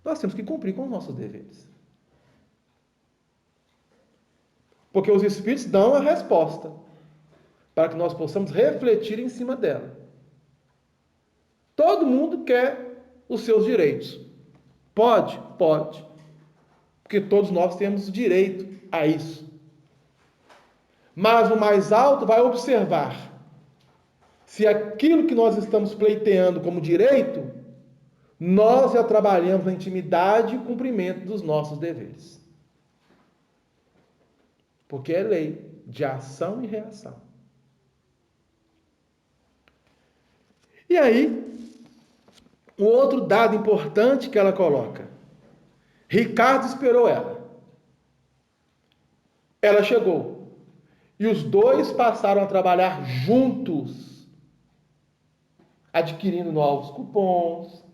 nós temos que cumprir com os nossos deveres. Porque os Espíritos dão a resposta, para que nós possamos refletir em cima dela. Todo mundo quer os seus direitos. Pode? Pode. Porque todos nós temos direito a isso. Mas o mais alto vai observar se aquilo que nós estamos pleiteando como direito, nós já trabalhamos na intimidade e cumprimento dos nossos deveres. Porque é lei de ação e reação. E aí, um outro dado importante que ela coloca. Ricardo esperou ela. Ela chegou. E os dois passaram a trabalhar juntos, adquirindo novos cupons,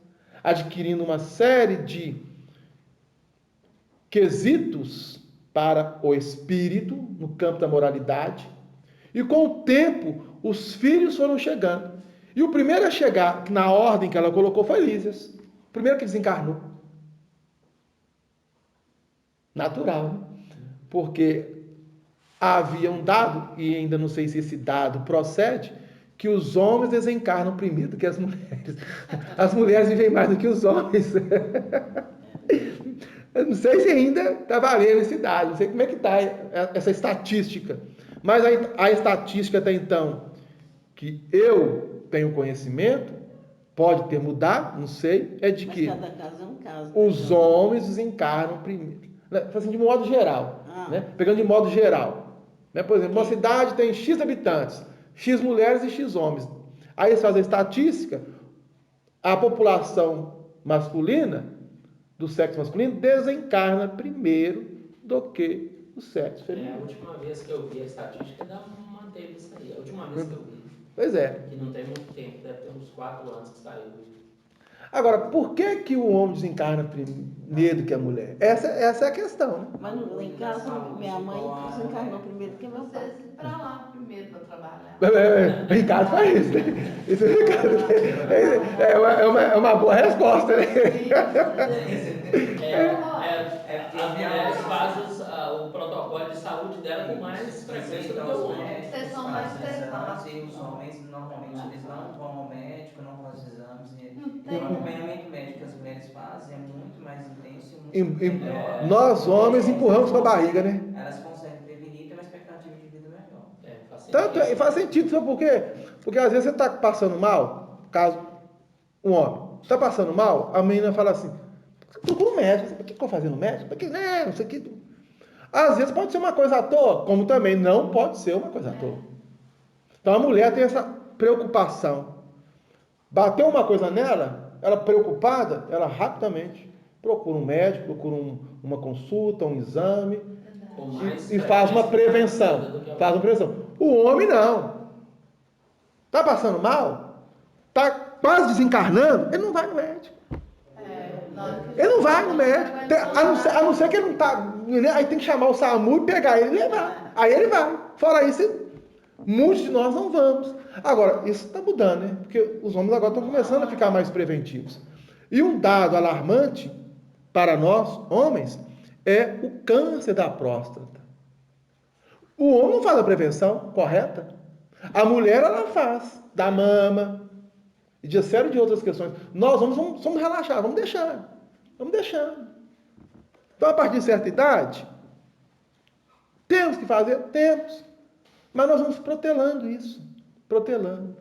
adquirindo uma série de quesitos para o espírito, no campo da moralidade. E com o tempo, os filhos foram chegando. E o primeiro a chegar, na ordem que ela colocou, foi Lísias. O primeiro que desencarnou. Natural, né? Porque havia um dado, e ainda não sei se esse dado procede, que os homens desencarnam primeiro do que as mulheres. As mulheres vivem mais do que os homens. Eu não sei se ainda está valendo esse dado, não sei como é que está essa estatística. Mas a estatística até então, que eu tenho conhecimento, pode ter mudado, não sei, é de que cada caso é um caso, os homens desencarnam primeiro. Assim, de modo geral. Né? Pegando de modo geral. Né? Por exemplo, uma cidade tem X habitantes, X mulheres e X homens. Aí eles fazem a estatística, a população masculina, do sexo masculino, desencarna primeiro do que o sexo feminino. A última vez que eu vi a estatística ainda manteve isso aí. A última vez que eu vi. Pois é. Que não tem muito tempo, deve ter uns 4 anos que saiu. Agora, por que o homem desencarna primeiro que a mulher? Essa é a questão, né? Mas lá em casa, minha mãe desencarnou primeiro que meu pai. Vocês para lá primeiro para trabalhar. Ricardo faz isso, né? Isso é uma boa resposta, né? As mulheres fazem o protocolo de saúde dela com mais frequência do que o homem. Vocês são mais pesados. E os homens, normalmente, eles não vão ao médico, não fazem os exames. Tem. O acompanhamento médico que as mulheres fazem é muito mais intenso e muito melhor. Nós, homens, empurramos com a barriga, né? Elas conseguem prevenir e ter uma expectativa de vida melhor. Faz sentido, sabe por quê? Porque às vezes você está passando mal, caso, um homem, está passando mal, a menina fala assim, procura um médico. Por que eu vou fazer no médico? Porque, né, não sei o que. Às vezes pode ser uma coisa à toa, como também não pode ser uma coisa à toa. Então a mulher tem essa preocupação. Bateu uma coisa nela, ela preocupada, ela rapidamente procura um médico, procura uma consulta, um exame e faz uma prevenção. Faz uma prevenção. O homem não. Está passando mal? Está quase desencarnando? Ele não vai no médico. Ele não vai no médico. A não ser que ele não está. Aí tem que chamar o SAMU e pegar ele e levar. Aí ele vai. Fora isso, muitos de nós não vamos. Agora, isso está mudando, né? Porque os homens agora estão começando a ficar mais preventivos. E um dado alarmante para nós, homens, é o câncer da próstata. O homem não faz a prevenção correta. A mulher, ela faz. Da mama. E de série de outras questões. Nós vamos relaxar, vamos deixar. Vamos deixando. Então, a partir de certa idade, temos que fazer? Temos. Mas nós vamos protelando isso. Protelando.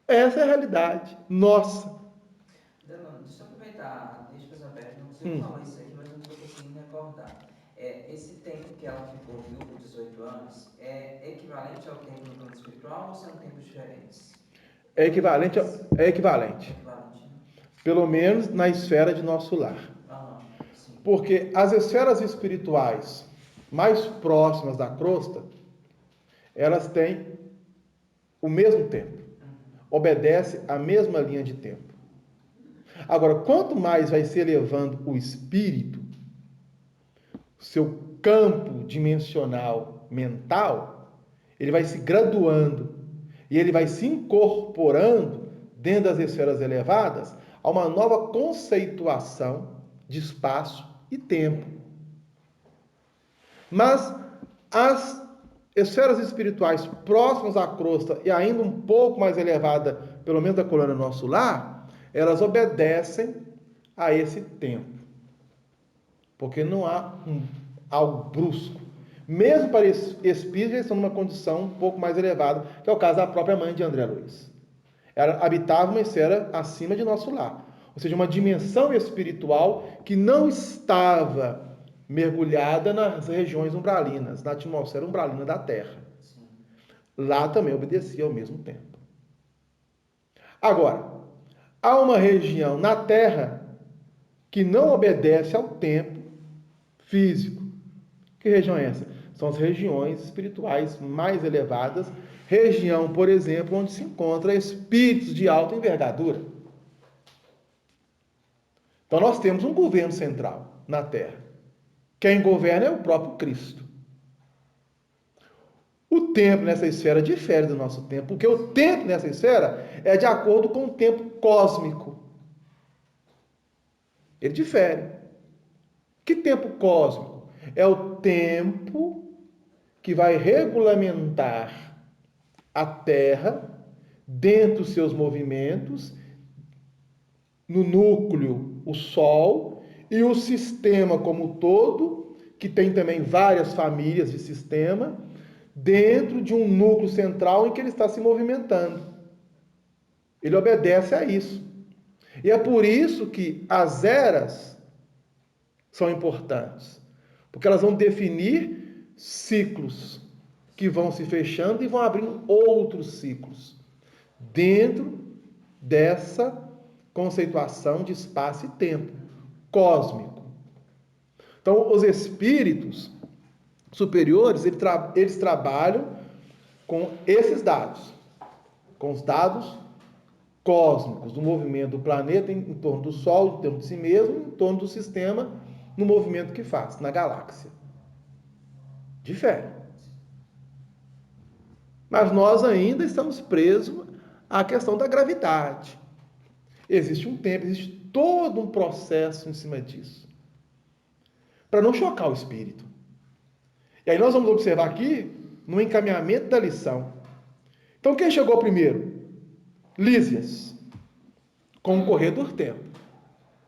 Essa é a realidade nossa. Delano, deixa eu aproveitar, deixa eu fazer uma pergunta. Não sei falar isso aqui, mas eu não estou conseguindo recordar. Esse tempo que ela ficou viúva, 18 anos, é equivalente ao tempo no plano espiritual ou são tempos diferentes? É equivalente. Equivalente, né? Pelo menos na esfera de nosso lar. Sim. Porque as esferas espirituais mais próximas da crosta, elas têm o mesmo tempo. Obedece a mesma linha de tempo. Agora, quanto mais vai se elevando o espírito, seu campo dimensional mental, ele vai se graduando e ele vai se incorporando dentro das esferas elevadas a uma nova conceituação de espaço e tempo. Mas as esferas espirituais próximas à crosta e ainda um pouco mais elevada, pelo menos da coluna nosso lar, elas obedecem a esse tempo. Porque não há algo brusco. Mesmo para espíritos, eles estão numa condição um pouco mais elevada, que é o caso da própria mãe de André Luiz. Ela habitava uma esfera acima de nosso lar. Ou seja, uma dimensão espiritual que não estava mergulhada nas regiões umbralinas, na atmosfera umbralina da Terra. Sim. Lá também obedecia ao mesmo tempo. Agora, há uma região na Terra que não obedece ao tempo físico. Que região é essa? São as regiões espirituais mais elevadas. Região, por exemplo, onde se encontram espíritos de alta envergadura. Então nós temos um governo central na Terra. Quem governa é o próprio Cristo. O tempo nessa esfera difere do nosso tempo, porque o tempo nessa esfera é de acordo com o tempo cósmico. Ele difere. Que tempo cósmico? É o tempo que vai regulamentar a Terra dentro dos seus movimentos, no núcleo, o Sol, e o sistema como um todo, que tem também várias famílias de sistema, dentro de um núcleo central em que ele está se movimentando. Ele obedece a isso. E é por isso que as eras são importantes, porque elas vão definir ciclos que vão se fechando e vão abrindo outros ciclos dentro dessa conceituação de espaço e tempo cósmico. Então, os espíritos superiores, eles trabalham com esses dados, com os dados cósmicos do movimento do planeta em torno do Sol, em torno de si mesmo, em torno do sistema, no movimento que faz, na galáxia. Difere. Mas nós ainda estamos presos à questão da gravidade. Existe um tempo, existe todo um processo em cima disso, para não chocar o espírito. E aí nós vamos observar aqui, no encaminhamento da lição. Então, quem chegou primeiro? Lísias, com o correr do tempo.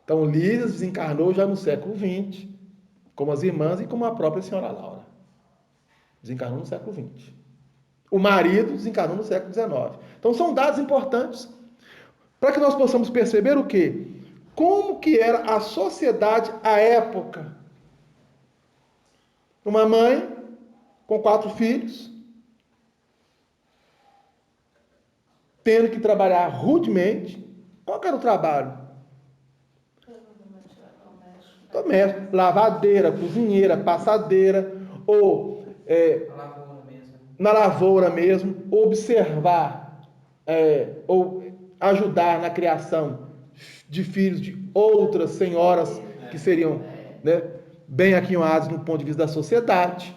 Então, Lísias desencarnou já no século XX, como as irmãs e como a própria senhora Laura. Desencarnou no século XX. O marido desencarnou no século XIX. Então, são dados importantes para que nós possamos perceber o quê? Como que era a sociedade à época. Uma mãe com 4 filhos, tendo que trabalhar rudemente. Qual que era o trabalho? Doméstico, lavadeira, cozinheira, passadeira, ou A lavoura mesmo. na lavoura mesmo, observar ou ajudar na criação de filhos de outras senhoras que seriam, né, bem aquinhoadas no ponto de vista da sociedade.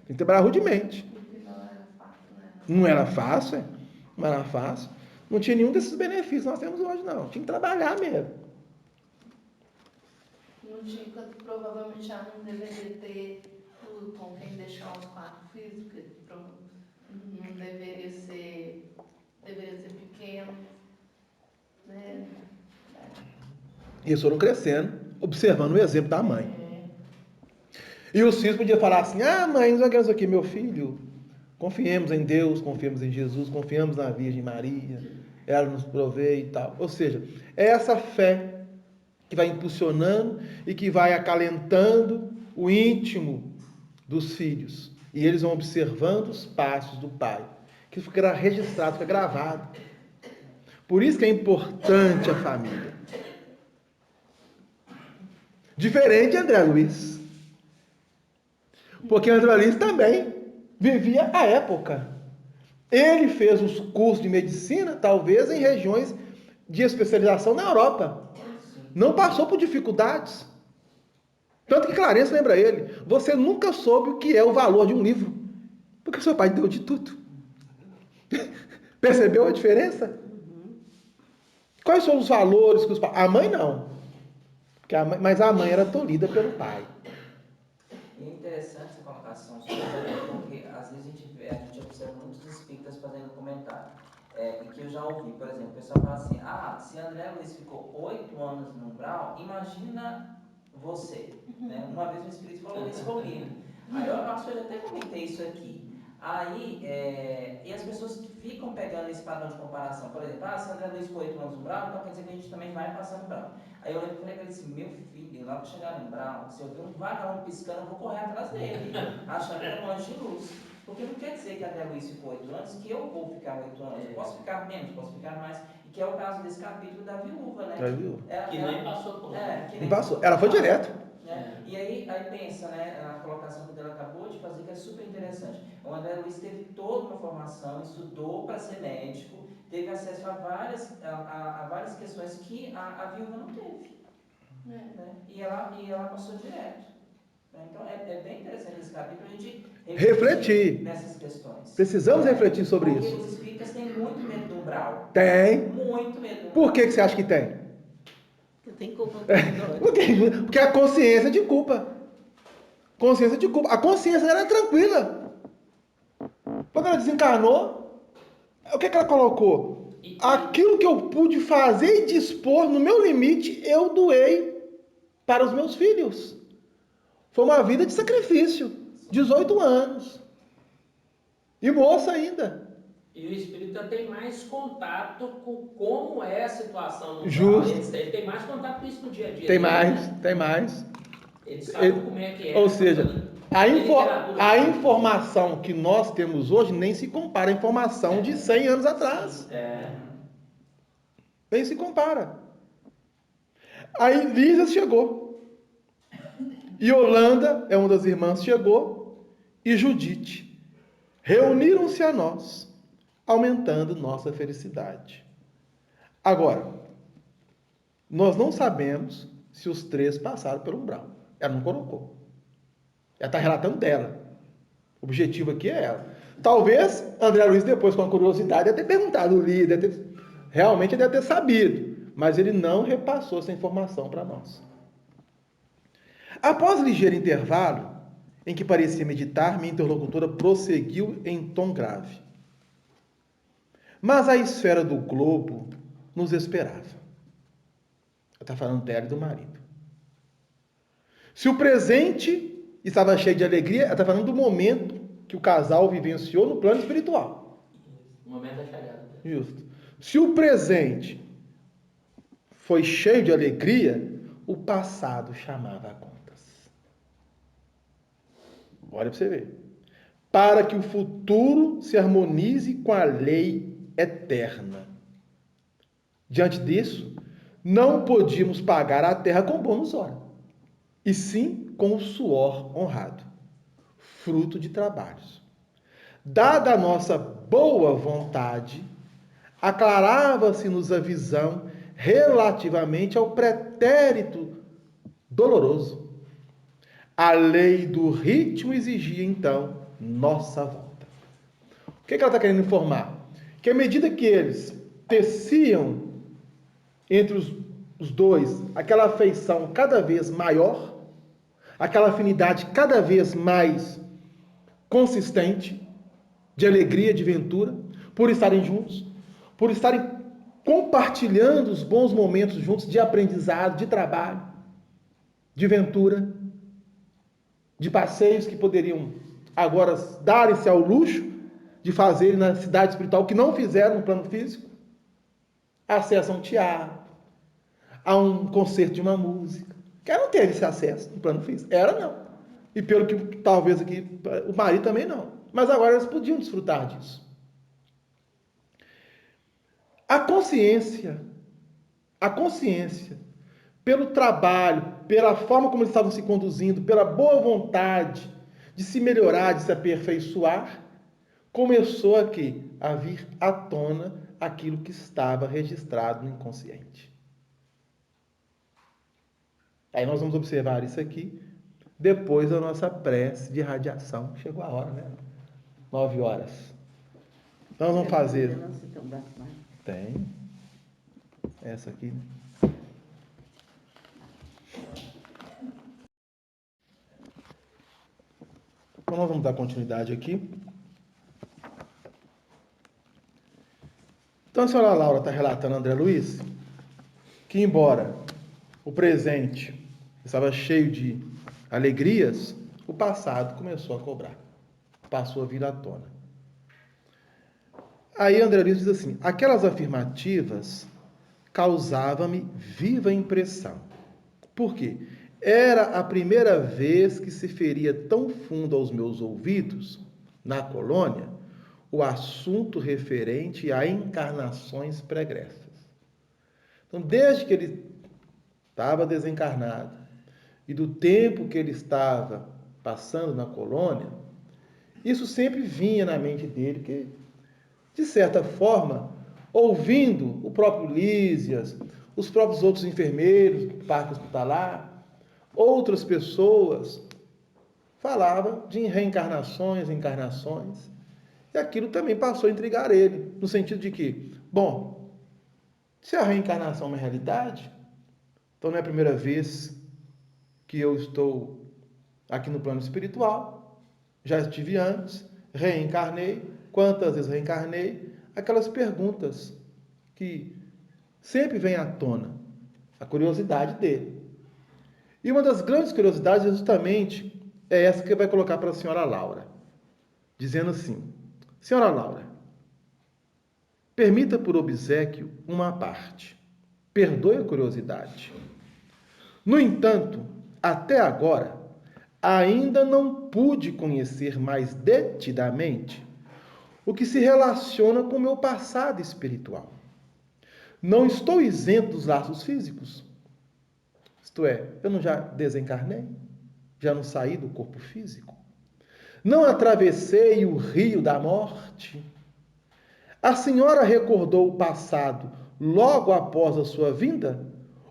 Tem que trabalhar rudemente. Não era fácil, não era fácil. Não tinha nenhum desses benefícios que nós temos hoje, não. Tinha que trabalhar mesmo. Não tinha, provavelmente já não deveria ter tudo com quem deixar os 4 filhos, porque não deveria ser pequeno, né? E eles foram crescendo, observando o exemplo da mãe. E os filhos podiam falar assim: ah, mãe, não é isso aqui, meu filho. Confiemos em Deus, confiemos em Jesus, confiamos na Virgem Maria, ela nos provê e tal. Ou seja, é essa fé que vai impulsionando e que vai acalentando o íntimo dos filhos. E eles vão observando os passos do pai. Que isso fica registrado, fica gravado. Por isso que é importante a família. Diferente de André Luiz. Porque André Luiz também vivia a época. Ele fez os cursos de medicina, talvez em regiões de especialização na Europa. Não passou por dificuldades. Tanto que Clarence lembra ele: você nunca soube o que é o valor de um livro, porque seu pai deu de tudo. Percebeu a diferença? Quais são os valores que os pais... A mãe não. Mas a mãe era tolhida pelo pai. E é interessante essa colocação sobre isso, porque às vezes a gente observa muitos espíritas fazendo comentário. E que eu já ouvi, por exemplo, o pessoal fala assim: se André Luiz ficou 8 anos no umbral, imagina você. Né? Uma vez um espírito falou isso comigo. Aí eu acho que eu já até comentei isso aqui. Aí, e as pessoas ficam pegando esse padrão de comparação. Por exemplo, se André Luiz ficou 8 anos no umbral, então quer dizer que a gente também vai passar no umbral. Aí eu lembro que eu falei pra ele assim: meu filho, lá pra chegar no umbral, se eu ver um vagalume piscando, eu vou correr atrás dele, achando que é um anjo de luz. Porque não quer dizer que André Luiz ficou 8 anos, que eu vou ficar 8 anos. Eu posso ficar menos, posso ficar mais. E que é o caso desse capítulo da viúva, né? Da viúva. Que nem passou por lá. Não passou. Ela foi direto. Né? E aí pensa, né, a colocação que ela acabou de fazer, que é super interessante. O André Luiz teve toda uma formação, estudou para ser médico, teve acesso a várias questões que a viúva não teve. Né? E ela passou direto. Então é bem interessante esse capítulo a gente refletir nessas questões. Precisamos refletir sobre isso. Porque os espíritas têm muito medo do umbral. Tem. Muito medo do umbral. Por que você acha que tem? Tem culpa. Porque a consciência de culpa. Consciência de culpa. A consciência era tranquila. Quando ela desencarnou, o que ela colocou? Aquilo que eu pude fazer e dispor no meu limite, eu doei para os meus filhos. Foi uma vida de sacrifício. 18 anos. E moça ainda. E o espírita tem mais contato com como é a situação no Justo. Ele tem mais contato com isso no dia a dia. Tem mais. Ele sabe como é que é. Ou seja, a informação que nós temos hoje nem se compara à informação de 100 anos atrás. Nem se compara. Aí Lígia chegou. E Yolanda, é uma das irmãs, chegou. E Judite. Reuniram-se a nós, aumentando nossa felicidade. Agora, nós não sabemos se os 3 passaram pelo umbral. Ela não colocou. Ela está relatando dela. O objetivo aqui é ela. Talvez André Luiz, depois, com a curiosidade, deve ter perguntado o líder, realmente deve ter sabido, mas ele não repassou essa informação para nós. Após ligeiro intervalo, em que parecia meditar, minha interlocutora prosseguiu em tom grave. Mas a esfera do globo nos esperava. Ela está falando dela e do marido. Se o presente estava cheio de alegria, ela está falando do momento que o casal vivenciou no plano espiritual. O momento da chegada. Justo. Se o presente foi cheio de alegria, o passado chamava a contas. Olha para você ver. Para que o futuro se harmonize com a lei eterna. Diante disso, não podíamos pagar a terra com bônus hora, e sim com o suor honrado, fruto de trabalhos. Dada a nossa boa vontade, aclarava-se-nos a visão relativamente ao pretérito doloroso. A lei do ritmo exigia, então, nossa volta. O que ela está querendo informar? Que à medida que eles teciam entre os dois aquela afeição cada vez maior, aquela afinidade cada vez mais consistente, de alegria, de ventura, por estarem juntos, por estarem compartilhando os bons momentos juntos de aprendizado, de trabalho, de ventura, de passeios que poderiam agora darem-se ao luxo de fazerem na cidade espiritual, que não fizeram no plano físico, acesso a um teatro, a um concerto de uma música, que ela não teve esse acesso no plano físico, ela não, e pelo que talvez aqui, o marido também não, mas agora eles podiam desfrutar disso. A consciência, pelo trabalho, pela forma como eles estavam se conduzindo, pela boa vontade de se melhorar, de se aperfeiçoar, começou aqui a vir à tona aquilo que estava registrado no inconsciente. Aí nós vamos observar isso aqui depois da nossa prece de radiação. Chegou a hora, né? 9 horas. Então nós vamos fazer. Tem. Essa aqui, né? Então nós vamos dar continuidade aqui. Então a senhora Laura está relatando a André Luiz que, embora o presente estava cheio de alegrias, o passado começou a cobrar, passou a vir à tona. Aí André Luiz diz assim: aquelas afirmativas causavam-me viva impressão. Por quê? Era a primeira vez que se feria tão fundo aos meus ouvidos, na colônia, o assunto referente a encarnações pregressas. Então, desde que ele estava desencarnado e do tempo que ele estava passando na colônia, isso sempre vinha na mente dele, que, de certa forma, ouvindo o próprio Lísias, os próprios outros enfermeiros do parque hospitalar, outras pessoas falavam de reencarnações, encarnações, e aquilo também passou a intrigar ele, no sentido de que, bom, se a reencarnação é uma realidade, então não é a primeira vez que eu estou aqui no plano espiritual, já estive antes, reencarnei, quantas vezes reencarnei, aquelas perguntas que sempre vêm à tona, a curiosidade dele. E uma das grandes curiosidades justamente é essa que vai colocar para a senhora Laura, dizendo assim: senhora Laura, permita por obséquio uma parte, perdoe a curiosidade. No entanto, até agora, ainda não pude conhecer mais detidamente o que se relaciona com o meu passado espiritual. Não estou isento dos laços físicos. Isto é, eu não já desencarnei? Já não saí do corpo físico? Não atravessei o rio da morte? A senhora recordou o passado logo após a sua vinda?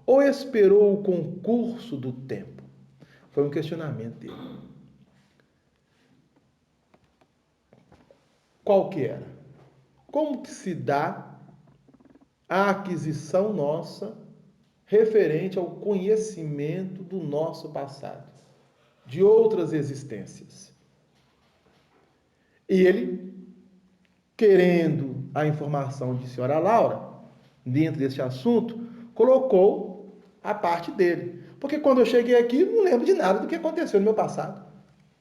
Ou esperou o concurso do tempo? Foi um questionamento dele. Qual que era? Como que se dá a aquisição nossa referente ao conhecimento do nosso passado, de outras existências? E ele, querendo a informação de senhora Laura, dentro desse assunto, colocou a parte dele. Porque quando eu cheguei aqui, não lembro de nada do que aconteceu no meu passado,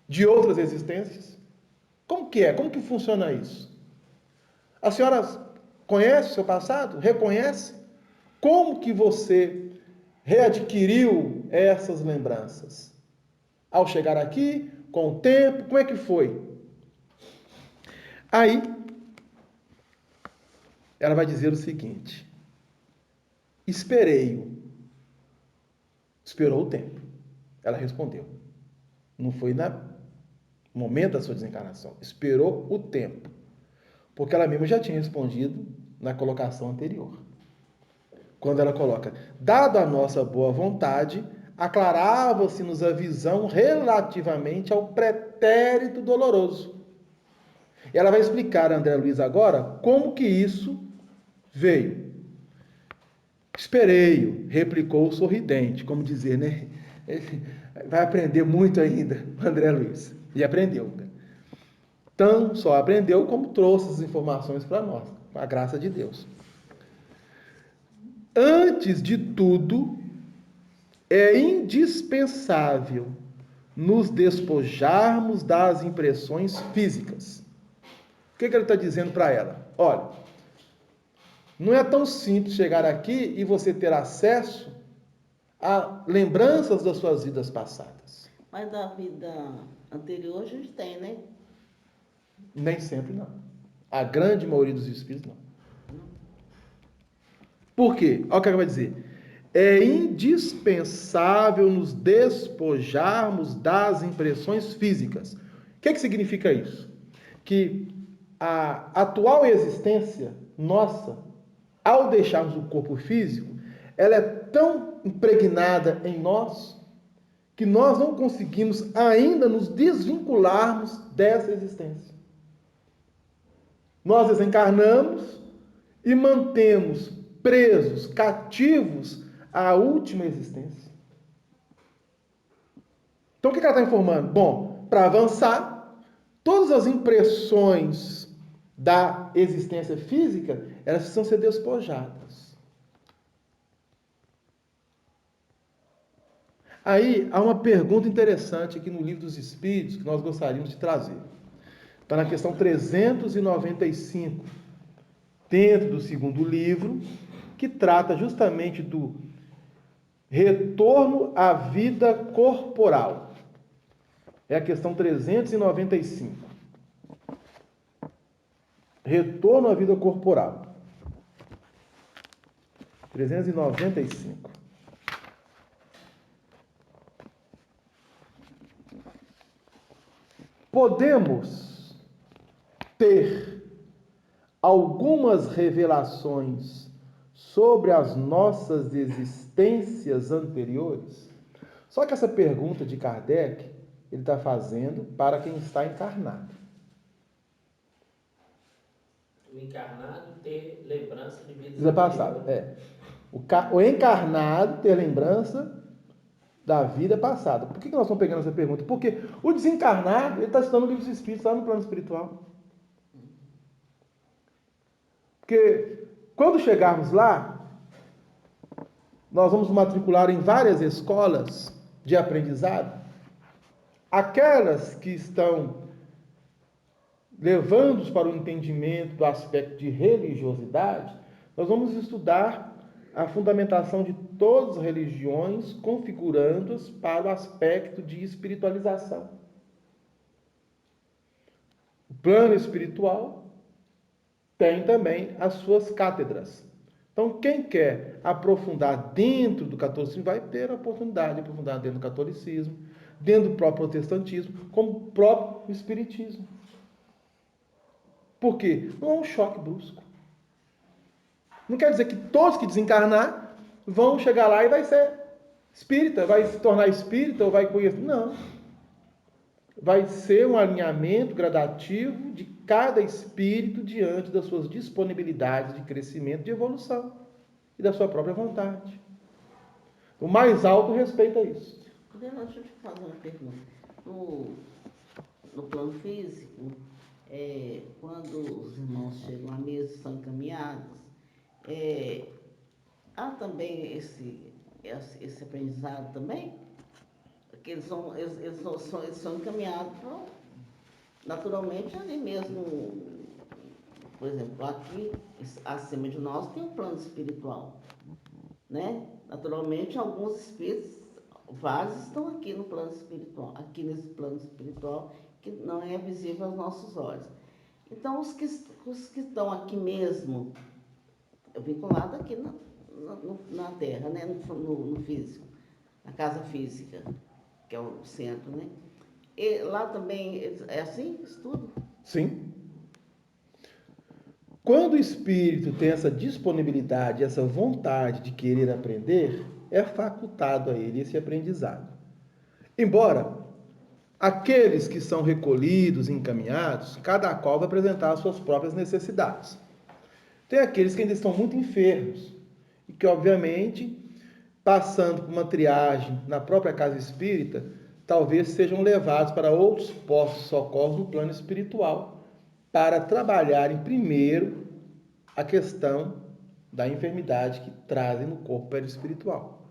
de outras existências. Como que é? Como que funciona isso? A senhora Conhece o seu passado? Reconhece? Como que você readquiriu essas lembranças? Ao chegar aqui, com o tempo, como é que foi? Aí, ela vai dizer o seguinte: esperei-o. Esperou o tempo. Ela respondeu. Não foi no momento da sua desencarnação. Esperou o tempo. Porque ela mesma já tinha respondido na colocação anterior. Quando ela coloca, dado a nossa boa vontade, aclarava-se-nos a visão relativamente ao pretérito doloroso. E ela vai explicar a André Luiz agora como que isso veio. Esperei-o, replicou o sorridente, como dizer, né? Vai aprender muito ainda, André Luiz. E aprendeu. Tão só aprendeu como trouxe as informações para nós, com a graça de Deus. Antes de tudo, é indispensável nos despojarmos das impressões físicas. O que ele está dizendo para ela? Olha, não é tão simples chegar aqui e você ter acesso a lembranças das suas vidas passadas. Mas da vida anterior a gente tem, né? Nem sempre não. A grande maioria dos espíritos não. Por quê? Olha o que ela vai dizer. É indispensável nos despojarmos das impressões físicas. O que significa isso? Que a atual existência nossa, ao deixarmos o corpo físico, ela é tão impregnada em nós que nós não conseguimos ainda nos desvincularmos dessa existência. Nós desencarnamos e mantemos presos, cativos à última existência. Então o que ela está informando? Bom, para avançar, todas as impressões da existência física, elas precisam ser despojadas. Aí há uma pergunta interessante aqui no Livro dos Espíritos que nós gostaríamos de trazer. Está na questão 395, dentro do segundo livro, que trata justamente do retorno à vida corporal. É a questão 395. Retorno à vida corporal. 395. Podemos ter algumas revelações sobre as nossas existências anteriores? Só que essa pergunta de Kardec, ele está fazendo para quem está encarnado. O encarnado ter lembrança de vida Vida passada, O encarnado ter lembrança da vida passada. Por que nós estamos pegando essa pergunta? Porque o desencarnado, ele está estudando o livro dos Espíritos lá no plano espiritual. Porque quando chegarmos lá, nós vamos matricular em várias escolas de aprendizado. Aquelas que estão levando-os para o entendimento do aspecto de religiosidade, nós vamos estudar a fundamentação de todas as religiões, configurando-as para o aspecto de espiritualização. O plano espiritual tem também as suas cátedras. Então, quem quer aprofundar dentro do catolicismo vai ter a oportunidade de aprofundar dentro do catolicismo, dentro do próprio protestantismo, como o próprio espiritismo. Por quê? Não é um choque brusco. Não quer dizer que todos que desencarnar vão chegar lá e vai ser espírita, vai se tornar espírita ou vai conhecer. Não. Vai ser um alinhamento gradativo de cada espírito diante das suas disponibilidades de crescimento, de evolução e da sua própria vontade. O mais alto respeita isso. Deixa eu te fazer uma pergunta. No plano físico, quando os irmãos chegam à mesa e são encaminhados, há também esse aprendizado também? Que eles são encaminhados naturalmente ali mesmo Por exemplo, aqui, acima de nós, tem um plano espiritual, né? Naturalmente, alguns espíritos, vários estão aqui no plano espiritual, aqui nesse plano espiritual, que não é visível aos nossos olhos. Então, os que estão aqui mesmo, vinculados aqui na Terra, né? No físico, na casa física, que é o centro, né? E lá também é assim, estudo? Sim. Quando o espírito tem essa disponibilidade, essa vontade de querer aprender, é facultado a ele esse aprendizado. Embora aqueles que são recolhidos, encaminhados, cada qual vai apresentar as suas próprias necessidades. Tem aqueles que ainda estão muito enfermos e que, obviamente, passando por uma triagem na própria casa espírita, talvez sejam levados para outros postos de socorro no plano espiritual, para trabalharem primeiro a questão da enfermidade que trazem no corpo perispiritual.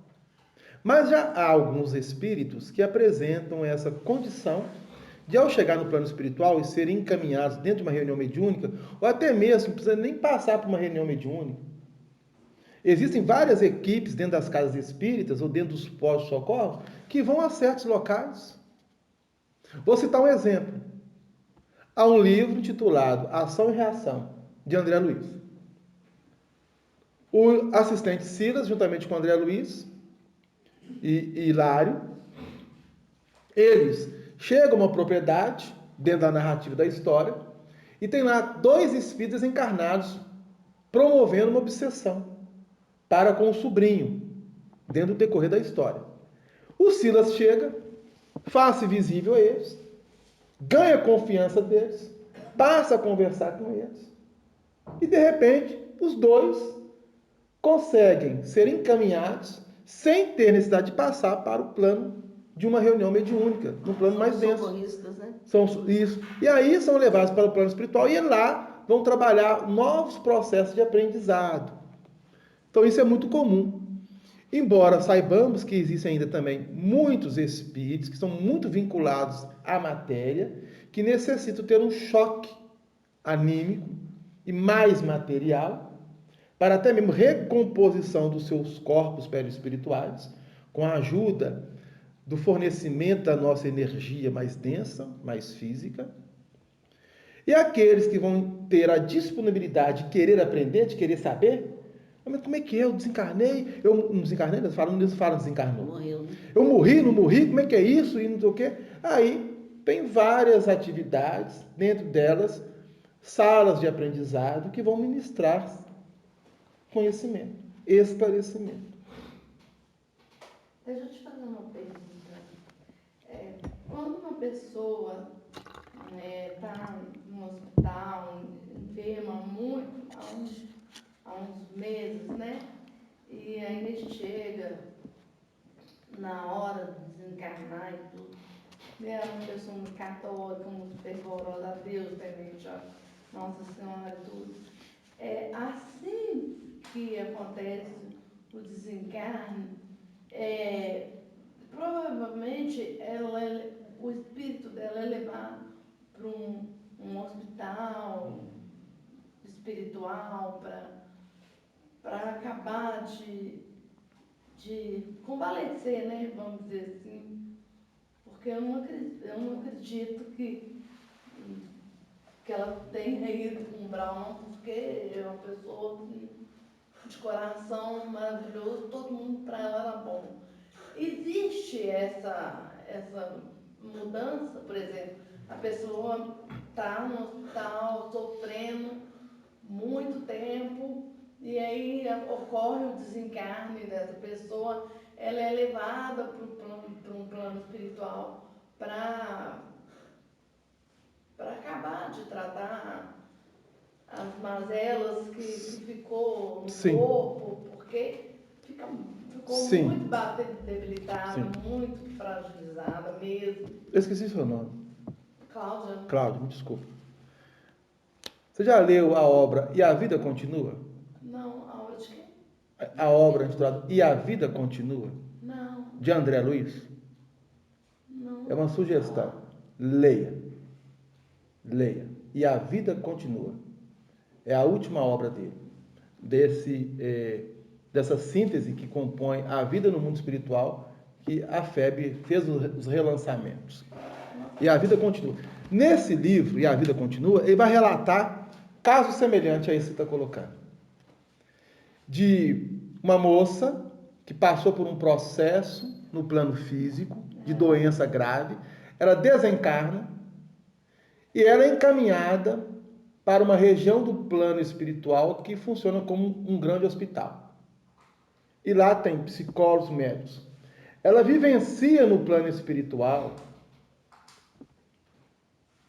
Mas já há alguns espíritos que apresentam essa condição de, ao chegar no plano espiritual e serem encaminhados dentro de uma reunião mediúnica, ou até mesmo não precisa nem passar por uma reunião mediúnica. Existem várias equipes dentro das casas espíritas ou dentro dos postos de socorro que vão a certos locais. Vou citar um exemplo. Há um livro intitulado Ação e Reação, de André Luiz. O assistente Silas, juntamente com André Luiz e Hilário, eles chegam a uma propriedade, dentro da narrativa da história, e tem lá 2 espíritos encarnados promovendo uma obsessão para com o sobrinho, dentro do decorrer da história. O Silas chega, faz-se visível a eles, ganha a confiança deles, passa a conversar com eles, e de repente, os 2 conseguem ser encaminhados sem ter necessidade de passar para o plano de uma reunião mediúnica, no plano mais denso. Socorristas, né? Isso. E aí são levados para o plano espiritual e lá vão trabalhar novos processos de aprendizado. Então isso é muito comum. Embora saibamos que existem ainda também muitos espíritos que são muito vinculados à matéria, que necessitam ter um choque anímico e mais material, para até mesmo recomposição dos seus corpos perispirituais, com a ajuda do fornecimento da nossa energia mais densa, mais física. E aqueles que vão ter a disponibilidade de querer aprender, de querer saber, mas como é que é? Eu desencarnei? Eu não desencarnei? Eles falam desencarnou. Morreu, né? Eu morri, não morri? Como é que é isso? E não sei o quê. Aí tem várias atividades, dentro delas, salas de aprendizado que vão ministrar conhecimento, esclarecimento. Deixa eu te fazer uma pergunta. Quando uma pessoa está no hospital, enferma muito, há uns meses, né? E aí chega na hora de desencarnar e tudo. É uma pessoa muito católica, muito fervorosa a Deus, temente a Nossa Senhora e tudo. Assim que acontece o desencarne, provavelmente o espírito dela é levado para um hospital espiritual para acabar de convalescer, né? Vamos dizer assim. Porque eu não acredito que ela tenha ido com o Brown, não, porque é uma pessoa de coração maravilhoso, todo mundo para ela era bom. Existe essa mudança, por exemplo, a pessoa está no hospital sofrendo muito tempo e aí ocorre o desencarne dessa pessoa, ela é levada para um plano espiritual para acabar de tratar as mazelas que ficou no Sim. corpo, porque ficou Sim. muito debilitada, Sim. muito fragilizada mesmo. Eu esqueci seu nome. Cláudia, Cláudio, me desculpa. Você já leu a obra E a Vida Continua? não, a hora de quê? A obra intitulada E a Vida Continua, Não, de André Luiz? não. É uma sugestão. Leia. Leia. E a Vida Continua. É a última obra dele, dessa síntese que compõe a vida no mundo espiritual, que a FEB fez os relançamentos. E a vida continua. Nesse livro, E a Vida Continua, ele vai relatar casos semelhantes a esse que está colocando. De uma moça que passou por um processo no plano físico, de doença grave, ela desencarna e ela é encaminhada para uma região do plano espiritual que funciona como um grande hospital. E lá tem psicólogos, médicos. Ela vivencia no plano espiritual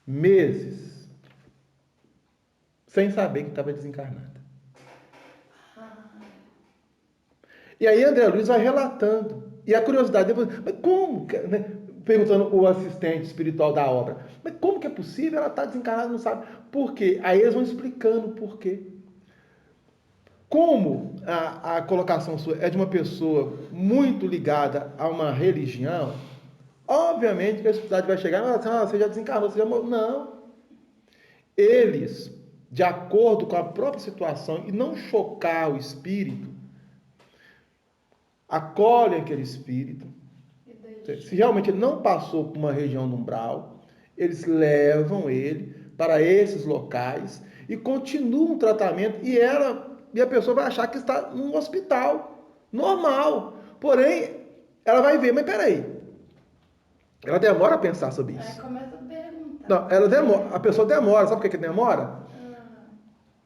meses sem saber que estava desencarnada. E aí André Luiz vai relatando. E a curiosidade depois, mas como? Né? Perguntando o assistente espiritual da obra, mas como que é possível? Ela está desencarnada, não sabe. Por quê? Aí eles vão explicando por quê. Como a colocação sua é de uma pessoa muito ligada a uma religião, obviamente que a espiritualidade vai chegar e vai falar assim, você já desencarnou, você já morreu. Não. Eles, de acordo com a própria situação, e não chocar o espírito, acolhem aquele espírito. Se realmente ele não passou por uma região do umbral, eles levam ele para esses locais e continuam o tratamento e a pessoa vai achar que está num hospital normal. Porém, ela vai ver, mas peraí, ela demora a pensar sobre isso. Aí começa a perguntar. Não, ela demora, a pessoa demora, sabe por que demora?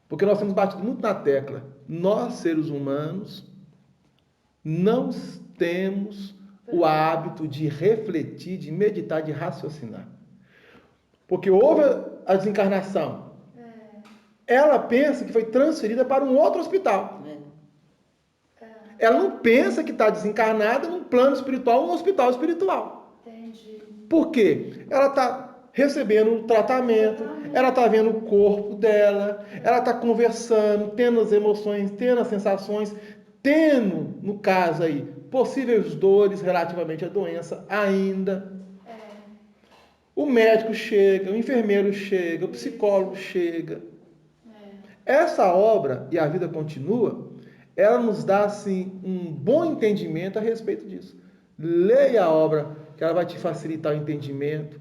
Porque nós temos batido muito na tecla. Nós, seres humanos, não temos o hábito de refletir, de meditar, de raciocinar. Porque houve a desencarnação. Ela pensa que foi transferida para um outro hospital. Ela não pensa que está desencarnada num plano espiritual, num hospital espiritual. Entendi. Por quê? Ela está recebendo tratamento, ela está vendo o corpo dela, ela está conversando, tendo as emoções, tendo as sensações, tendo, no caso aí, possíveis dores relativamente à doença ainda. O médico chega, o enfermeiro chega, o psicólogo chega. Essa obra, E a Vida Continua, ela nos dá assim, um bom entendimento a respeito disso. Leia a obra, que ela vai te facilitar o entendimento.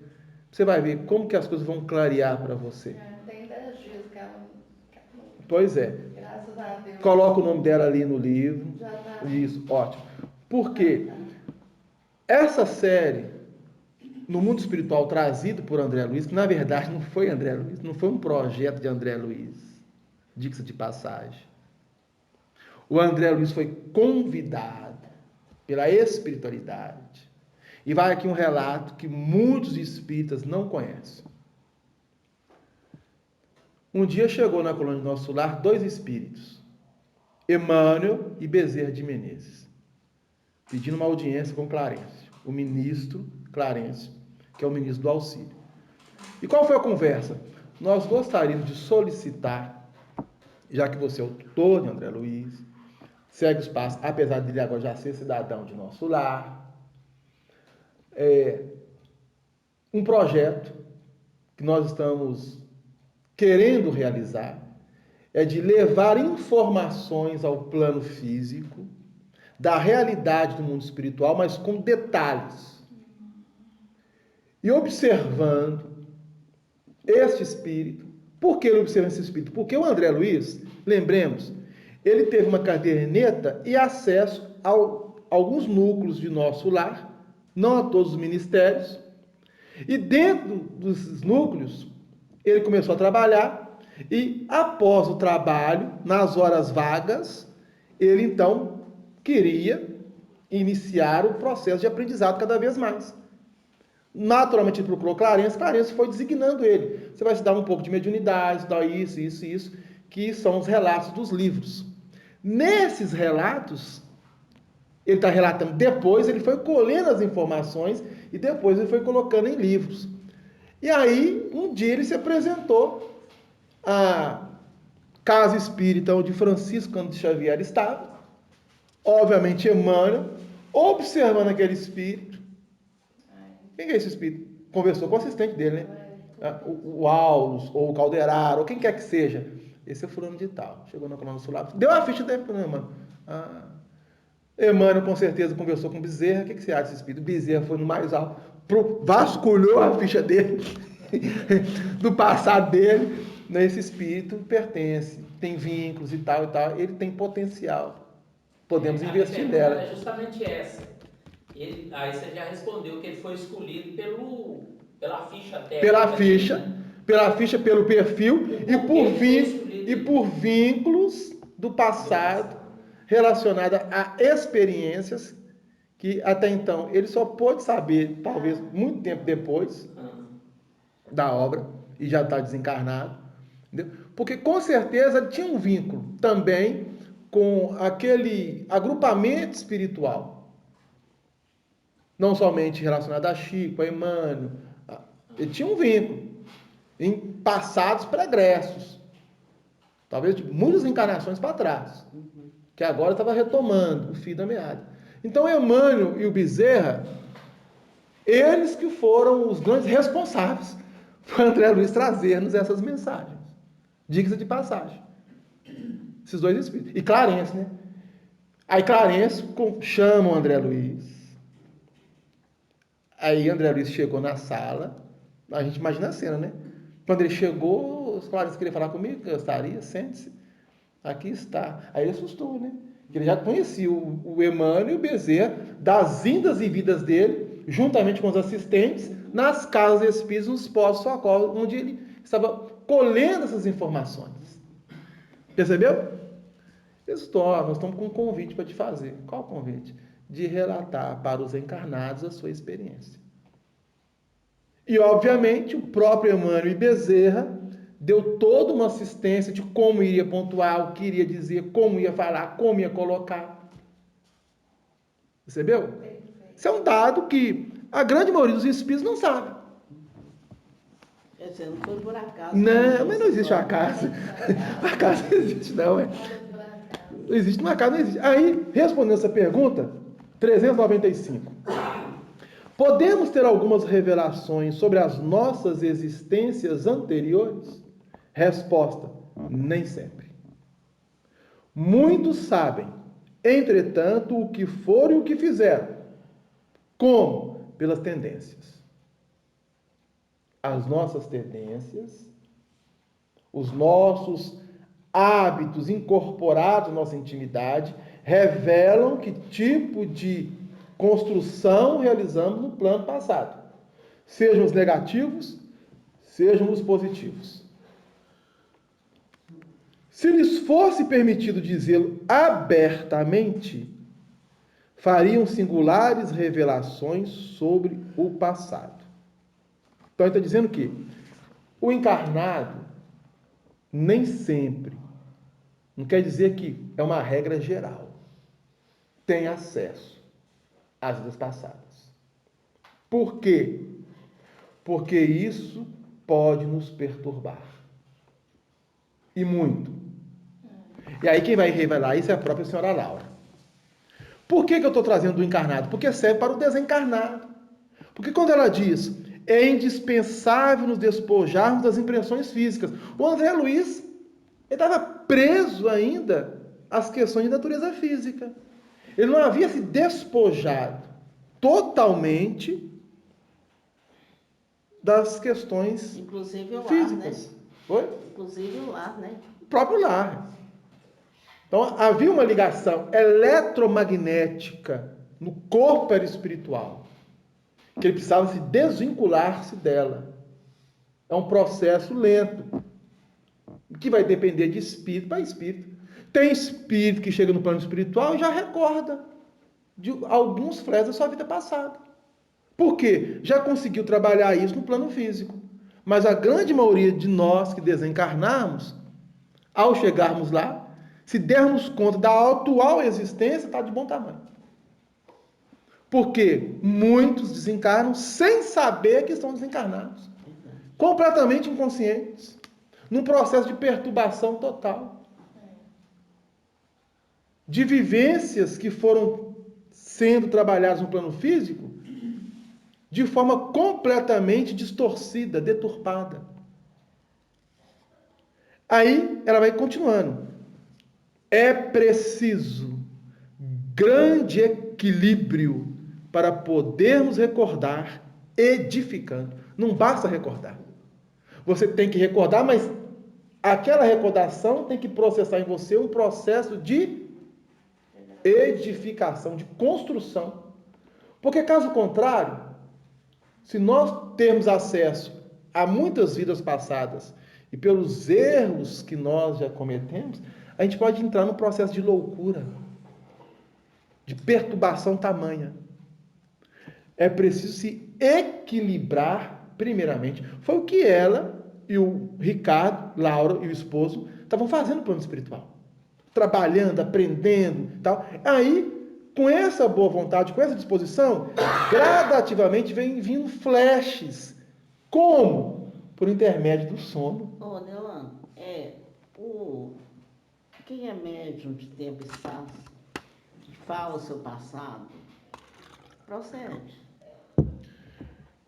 Você vai ver como que as coisas vão clarear para você. Tem 10 dias que ela Pois é. graças a Deus. Coloca o nome dela ali no livro. Já tá. Isso, ótimo. Porque essa série, no mundo espiritual, trazido por André Luiz, que na verdade não foi André Luiz, não foi um projeto de André Luiz, diga-se de passagem. O André Luiz foi convidado pela espiritualidade. E vai aqui um relato que muitos espíritas não conhecem. Um dia chegou na colônia do Nosso Lar 2 espíritos, Emmanuel e Bezerra de Menezes, pedindo uma audiência com Clarencio, o ministro Clarencio, que é o ministro do auxílio. E qual foi a conversa? Nós gostaríamos de solicitar, já que você é o tutor de André Luiz, segue os passos, apesar de ele agora já ser cidadão de Nosso Lar, um projeto que nós estamos querendo realizar é de levar informações ao plano físico da realidade do mundo espiritual, mas com detalhes. E observando este espírito. Por que ele observa esse espírito? Porque o André Luiz, lembremos, ele teve uma caderneta e acesso a alguns núcleos de Nosso Lar, não a todos os ministérios. E dentro dos núcleos, ele começou a trabalhar e, após o trabalho, nas horas vagas, ele então queria iniciar o processo de aprendizado cada vez mais. Naturalmente, ele procurou Clarencio foi designando ele. Você vai estudar um pouco de mediunidade, estudar isso, que são os relatos dos livros. Nesses relatos, ele está relatando, depois ele foi colhendo as informações e depois ele foi colocando em livros. E aí, um dia ele se apresentou à Casa Espírita onde Francisco Cândido Xavier estava, obviamente Emmanuel, observando aquele espírito. Quem é esse espírito? Conversou com o assistente dele, né? O Aulus, ou o Calderaro, ou quem quer que seja. esse é fulano de tal. Chegou na coluna solar, deu a ficha dele para o Emmanuel. Ah, Emmanuel com certeza conversou com Bezerra. O que você acha desse espírito? Bezerra foi no mais alto, vasculhou a ficha dele, do passado dele. Esse espírito pertence, tem vínculos e tal, ele tem potencial. Podemos investir nela. É justamente essa. Aí você já respondeu que ele foi escolhido pela ficha técnica. Pela ficha, pelo perfil e por vínculos do passado relacionados a experiências que até então ele só pôde saber, talvez, muito tempo depois da obra, e já está desencarnado. Entendeu? Porque com certeza ele tinha um vínculo também com aquele agrupamento espiritual. Não somente relacionado a Chico, a Emmanuel. Ele tinha um vínculo em passados pregressos. Talvez de muitas encarnações para trás. Que agora estava retomando o fio da meada. Então Emmanuel e o Bezerra, eles que foram os grandes responsáveis por André Luiz trazer-nos essas mensagens. Diga-se de passagem. Esses dois espíritos. E Clarence, né? Aí Clarence chama o André Luiz. Aí André Luiz chegou na sala. A gente imagina a cena, né? Quando ele chegou, os Clarence queriam falar comigo, eu estaria, sente-se. Aqui está. Aí ele assustou, né? Ele já conhecia o Emmanuel e o Bezerra das indas e vidas dele, juntamente com os assistentes, nas casas espíritas, nos postos de socorro, onde ele estava colhendo essas informações. Percebeu? Nós estamos com um convite para te fazer. Qual o convite? De relatar para os encarnados a sua experiência. E, obviamente, o próprio Emmanuel e Bezerra deu toda uma assistência de como iria pontuar, o que iria dizer, como ia falar, como ia colocar. Percebeu? Isso é um dado que a grande maioria dos espíritos não sabe. Você não foi por acaso. Não, mas não existe uma casa. A casa não existe, não. Não existe, uma casa não existe. Aí, respondendo essa pergunta, 395. Podemos ter algumas revelações sobre as nossas existências anteriores? Resposta: nem sempre. Muitos sabem, entretanto, o que foram e o que fizeram. Como? Pelas tendências. As nossas tendências, os nossos hábitos incorporados na nossa intimidade, revelam que tipo de construção realizamos no plano passado. Sejam os negativos, sejam os positivos. Se lhes fosse permitido dizê-lo abertamente, fariam singulares revelações sobre o passado. Então ele está dizendo que o encarnado nem sempre, não quer dizer que é uma regra geral, tem acesso às vidas passadas. Por quê? Porque isso pode nos perturbar. E muito. E aí quem vai revelar isso é a própria senhora Laura. Por que eu estou trazendo do encarnado? Porque serve para o desencarnado. Porque quando ela diz, é indispensável nos despojarmos das impressões físicas. O André Luiz, ele estava preso ainda às questões de natureza física. Ele não havia se despojado totalmente das questões inclusive o físicas. Lar, né? Oi? Inclusive o lar, né? O próprio lar. Então, havia uma ligação eletromagnética no corpo perispiritual, que ele precisava se desvincular-se dela. É um processo lento, que vai depender de espírito para espírito. Tem espírito que chega no plano espiritual e já recorda de alguns flashes da sua vida passada. Por quê? Já conseguiu trabalhar isso no plano físico. Mas a grande maioria de nós que desencarnamos, ao chegarmos lá, se dermos conta da atual existência, está de bom tamanho. Porque muitos desencarnam sem saber que estão desencarnados. Completamente inconscientes. Num processo de perturbação total. De vivências que foram sendo trabalhadas no plano físico de forma completamente distorcida, deturpada. Aí ela vai continuando. É preciso grande equilíbrio para podermos recordar edificando. Não basta recordar. Você tem que recordar, mas aquela recordação tem que processar em você um processo de edificação, de construção. Porque caso contrário, se nós temos acesso a muitas vidas passadas e pelos erros que nós já cometemos, a gente pode entrar num processo de loucura, de perturbação tamanha. É preciso se equilibrar primeiramente. Foi o que ela e o Ricardo, Laura e o esposo estavam fazendo no plano espiritual. Trabalhando, aprendendo e tal. Aí, com essa boa vontade, com essa disposição, gradativamente vem vindo flashes. Como? Por intermédio do sono. Ô, Nelan, quem é médium de tempo e espaço, que fala o seu passado, procede.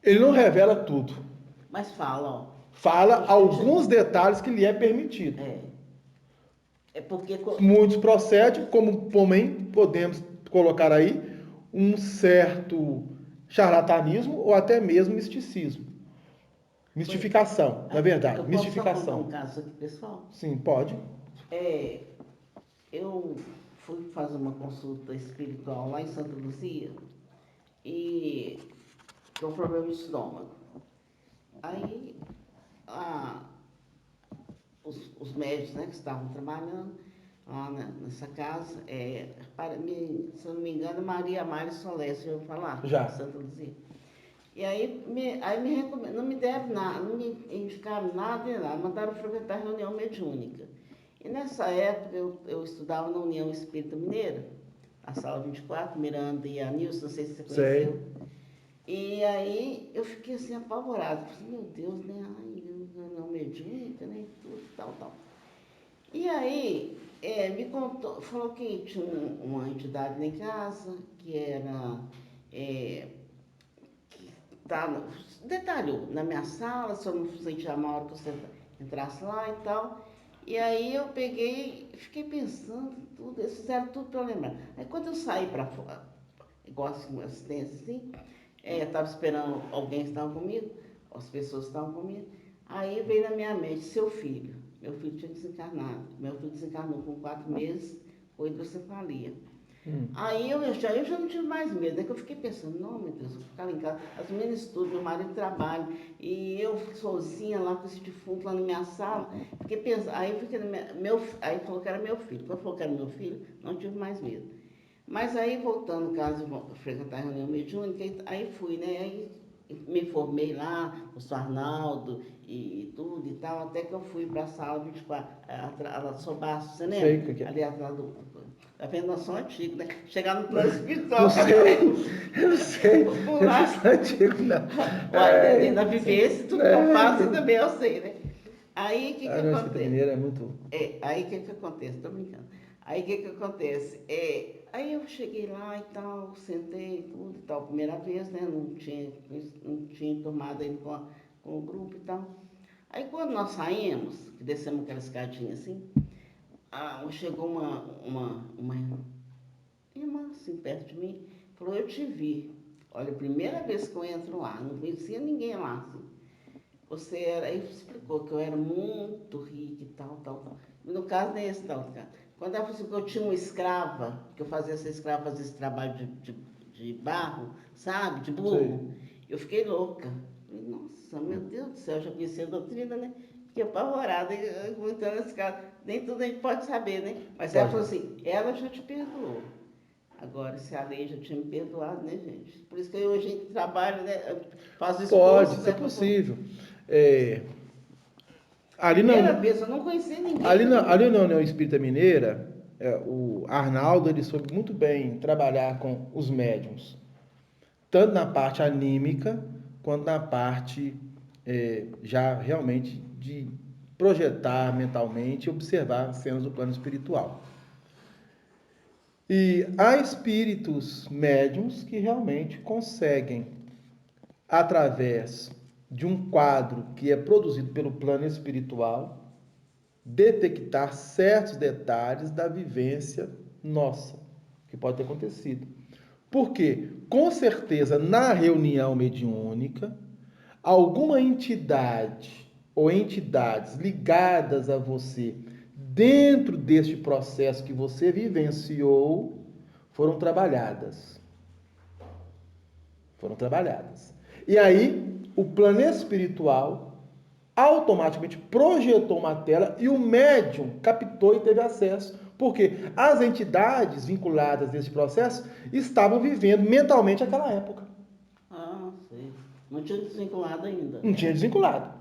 Ele não revela tudo. Mas fala, ó. Fala alguns detalhes que lhe é permitido. É porque... Muitos procedem, como também podemos colocar aí um certo charlatanismo ou até mesmo misticismo. Mistificação, na verdade. Eu Mistificação. posso só contar um caso aqui, pessoal? Sim, pode. Eu fui fazer uma consulta espiritual lá em Santa Luzia e com um problema de estômago. Aí, os médicos, né, que estavam trabalhando lá nessa casa, se eu não me engano, Maria Amália Solé, você já ouviu falar? Já. Santa Luzia. E aí me recomendam, não me deram nada, não me indicaram nada, nem nada, mandaram frequentar a reunião mediúnica. E nessa época eu estudava na União Espírita Mineira, na sala 24, Miranda e a Nilson, não sei se você conheceu. Sei. E aí eu fiquei assim apavorada, falei, meu Deus, né? Ai, reunião mediúnica, né? Tudo, tal. E aí me contou, falou que tinha uma entidade lá em casa, que era. Detalhou, na minha sala, se eu não sentia mal hora que você entrasse lá e tal. E aí eu peguei, fiquei pensando, tudo, eles fizeram tudo para eu lembrar. Aí quando eu saí para fora, igual assim, uma assistência assim, eu estava esperando alguém que estava comigo, as pessoas que estavam comigo, aí veio na minha mente, seu filho. Meu filho tinha desencarnado. Meu filho desencarnou com 4 meses, com hidrocefalia. Aí eu já não tive mais medo, é que eu fiquei pensando, não, meu Deus, eu vou ficar lá em casa, as meninas estudam, meu marido trabalha, e eu sozinha lá com esse defunto lá na minha sala, fiquei pensando, aí falou que era meu filho, quando falou que era meu filho, não tive mais medo. Mas aí, voltando, caso eu frequentar a reunião mediúnica, aí fui, né, aí me formei lá, com o Arnaldo e tudo e tal, até que eu fui para a sala 24, a Sobaço, você lembra? Sei o que é. Ali atrás do... Tá vendo? Nós somos antigos, né? Chegar no plano espiritual. Eu não sei. Eu não sou antigo, não. Olha, na vivência, tudo que eu faço também eu sei, né? Aí, o que acontece? Mineiro é muito... Aí, o que acontece? Tô brincando. Aí, o que acontece? Aí eu cheguei lá e tal, sentei tudo e tal, primeira vez, né? Não tinha enturmado ainda com o grupo e tal. Aí, quando nós saímos, que descemos aquela escadinha assim, chegou uma irmã assim perto de mim, falou, eu te vi. Olha, a primeira vez que eu entro lá, não conhecia ninguém lá, assim. Aí explicou que eu era muito rica e tal. No caso, nem esse tal, cara. Quando ela falou assim, que eu tinha uma escrava, que eu fazia essa escrava, fazia esse trabalho de barro, sabe, de burro, eu fiquei louca. Falei, nossa, meu Deus do céu, eu já conhecia a doutrina, né? Fiquei apavorada, entrando nesse caso. Nem tudo a gente pode saber, né? Mas ela falou assim, ela já te perdoou. Agora, se a lei já tinha me perdoado, né, gente? Por isso que hoje a gente trabalha, né? Faz esforço. Pode, isso né, é possível. Primeira vez, eu não conhecia ninguém. Ali na União Espírita Mineira, o Arnaldo, ele soube muito bem trabalhar com os médiuns. Tanto na parte anímica, quanto na parte já realmente de projetar mentalmente e observar cenas do plano espiritual. E há espíritos médiums que realmente conseguem, através de um quadro que é produzido pelo plano espiritual, detectar certos detalhes da vivência nossa, que pode ter acontecido. Porque, com certeza, na reunião mediúnica, alguma entidade ou entidades ligadas a você, dentro deste processo que você vivenciou, foram trabalhadas. Foram trabalhadas. E aí, o plano espiritual automaticamente projetou uma tela e o médium captou e teve acesso. Porque as entidades vinculadas nesse processo estavam vivendo mentalmente aquela época. Ah, sei. Não tinha desvinculado ainda. Não tinha desvinculado.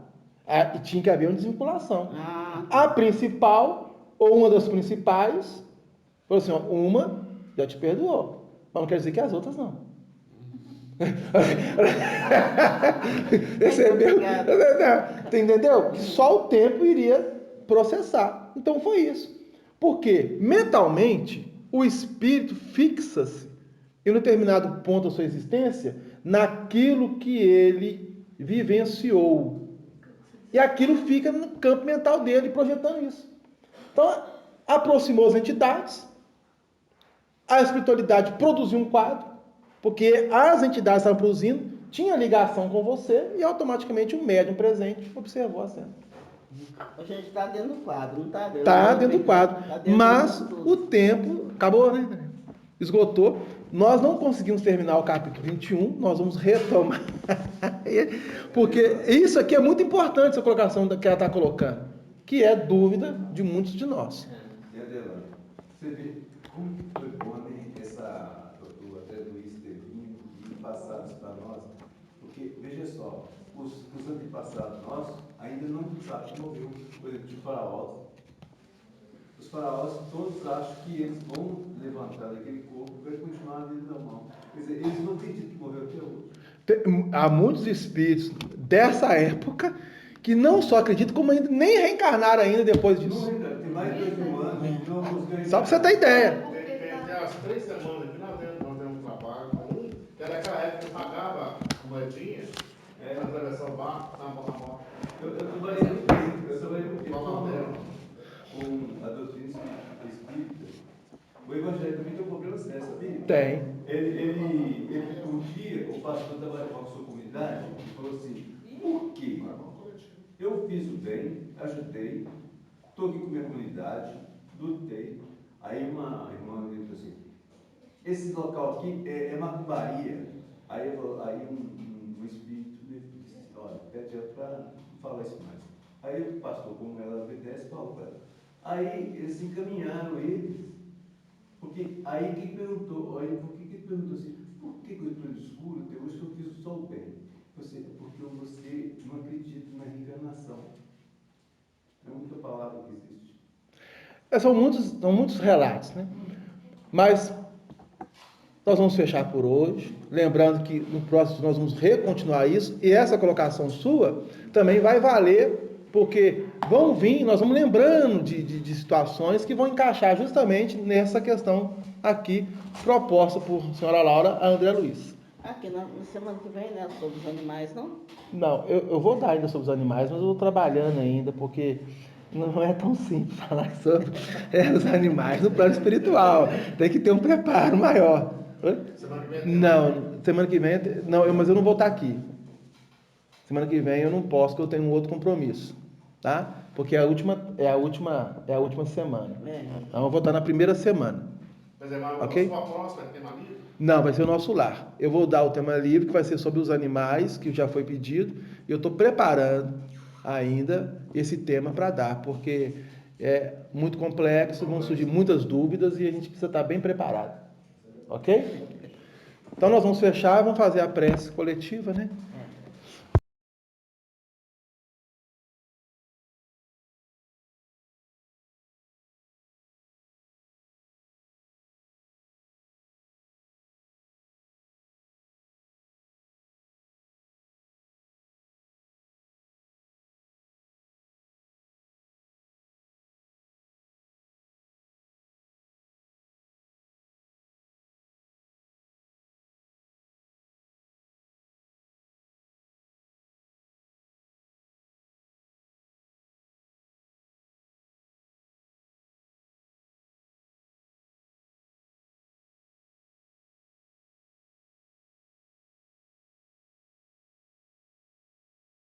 E tinha que haver uma desvinculação. Ah, A principal, ou uma das principais, falou assim, ó, uma já te perdoou. Mas não quer dizer que as outras não. Entendeu? Que só o tempo iria processar. Então foi isso. Porque mentalmente o espírito fixa-se em um determinado ponto da sua existência naquilo que ele vivenciou. E aquilo fica no campo mental dele projetando isso. Então aproximou as entidades, a espiritualidade produziu um quadro, porque as entidades estavam produzindo, tinha ligação com você e automaticamente o médium presente observou a cena. a gente está dentro do quadro, não está? Está dentro do quadro. Tá dentro Mas de tudo. o tempo acabou, né? Esgotou. Nós não conseguimos terminar o capítulo 21, nós vamos retomar. Porque isso aqui é muito importante, essa colocação que ela está colocando, que é dúvida de muitos de nós. E Adelante, você vê como que foi bom essa, o André Luiz ter vindo e passado isso para nós, porque, veja só, os antepassados nossos ainda não sabem que morreu, por exemplo, de faraós. Os faraós todos acham que eles vão levantar daquele corpo e vai continuar a vida normal. Quer dizer, eles não acreditam que morreu até hoje. Há muitos espíritos dessa época que não só acreditam, como ainda nem reencarnaram ainda depois disso. Tem mais de 2.000 anos, a gente não conseguiu. Só para você ter ideia. Tem até as 3 semanas que nós demos um trabalho comum, que era aquela época que pagava a moedinha, para atravessar o barco, na moto. Eu trabalhei com a doutrina espírita. O evangelho também tem um problema sério, sabia? Tem. Um dia, o pastor trabalhava com a sua comunidade e falou assim: por quê? Eu fiz o bem, ajudei, estou aqui com minha comunidade, lutei. Aí uma irmã disse assim: esse local aqui é macumbaria. Aí um espírito disse: olha, pede ela para não falar isso mais. Aí o pastor, como ela obedece, falou para ela. Aí eles encaminharam eles, porque aí quem perguntou, porque quem perguntou assim, por que eu estou no escuro até hoje que eu fiz só o bem? Porque você não acredita na reencarnação. É muita palavra que existe. São muitos relatos, né? Mas nós vamos fechar por hoje, lembrando que no próximo nós vamos recontinuar isso, e essa colocação sua também vai valer, porque vão vir, nós vamos lembrando de situações que vão encaixar justamente nessa questão aqui, proposta por senhora Laura a André Luiz. Aqui na semana que vem, né? Sobre os animais, não? Não, eu vou dar ainda sobre os animais, mas eu estou trabalhando ainda, porque não é tão simples falar sobre os animais no plano espiritual. Tem que ter um preparo maior. Semana que vem? Não, semana que vem, não, mas eu não vou estar aqui. Semana que vem eu não posso, porque eu tenho um outro compromisso, tá? Porque é a última semana. Então eu vou estar na primeira semana. Mas é mais Ok? sua próxima, tema livre? Não, vai ser o nosso lar. Eu vou dar o tema livre, que vai ser sobre os animais, que já foi pedido, e eu estou preparando ainda esse tema para dar, porque é muito complexo, vão surgir muitas dúvidas e a gente precisa estar bem preparado. Ok? Então nós vamos fechar, vamos fazer a prece coletiva, né?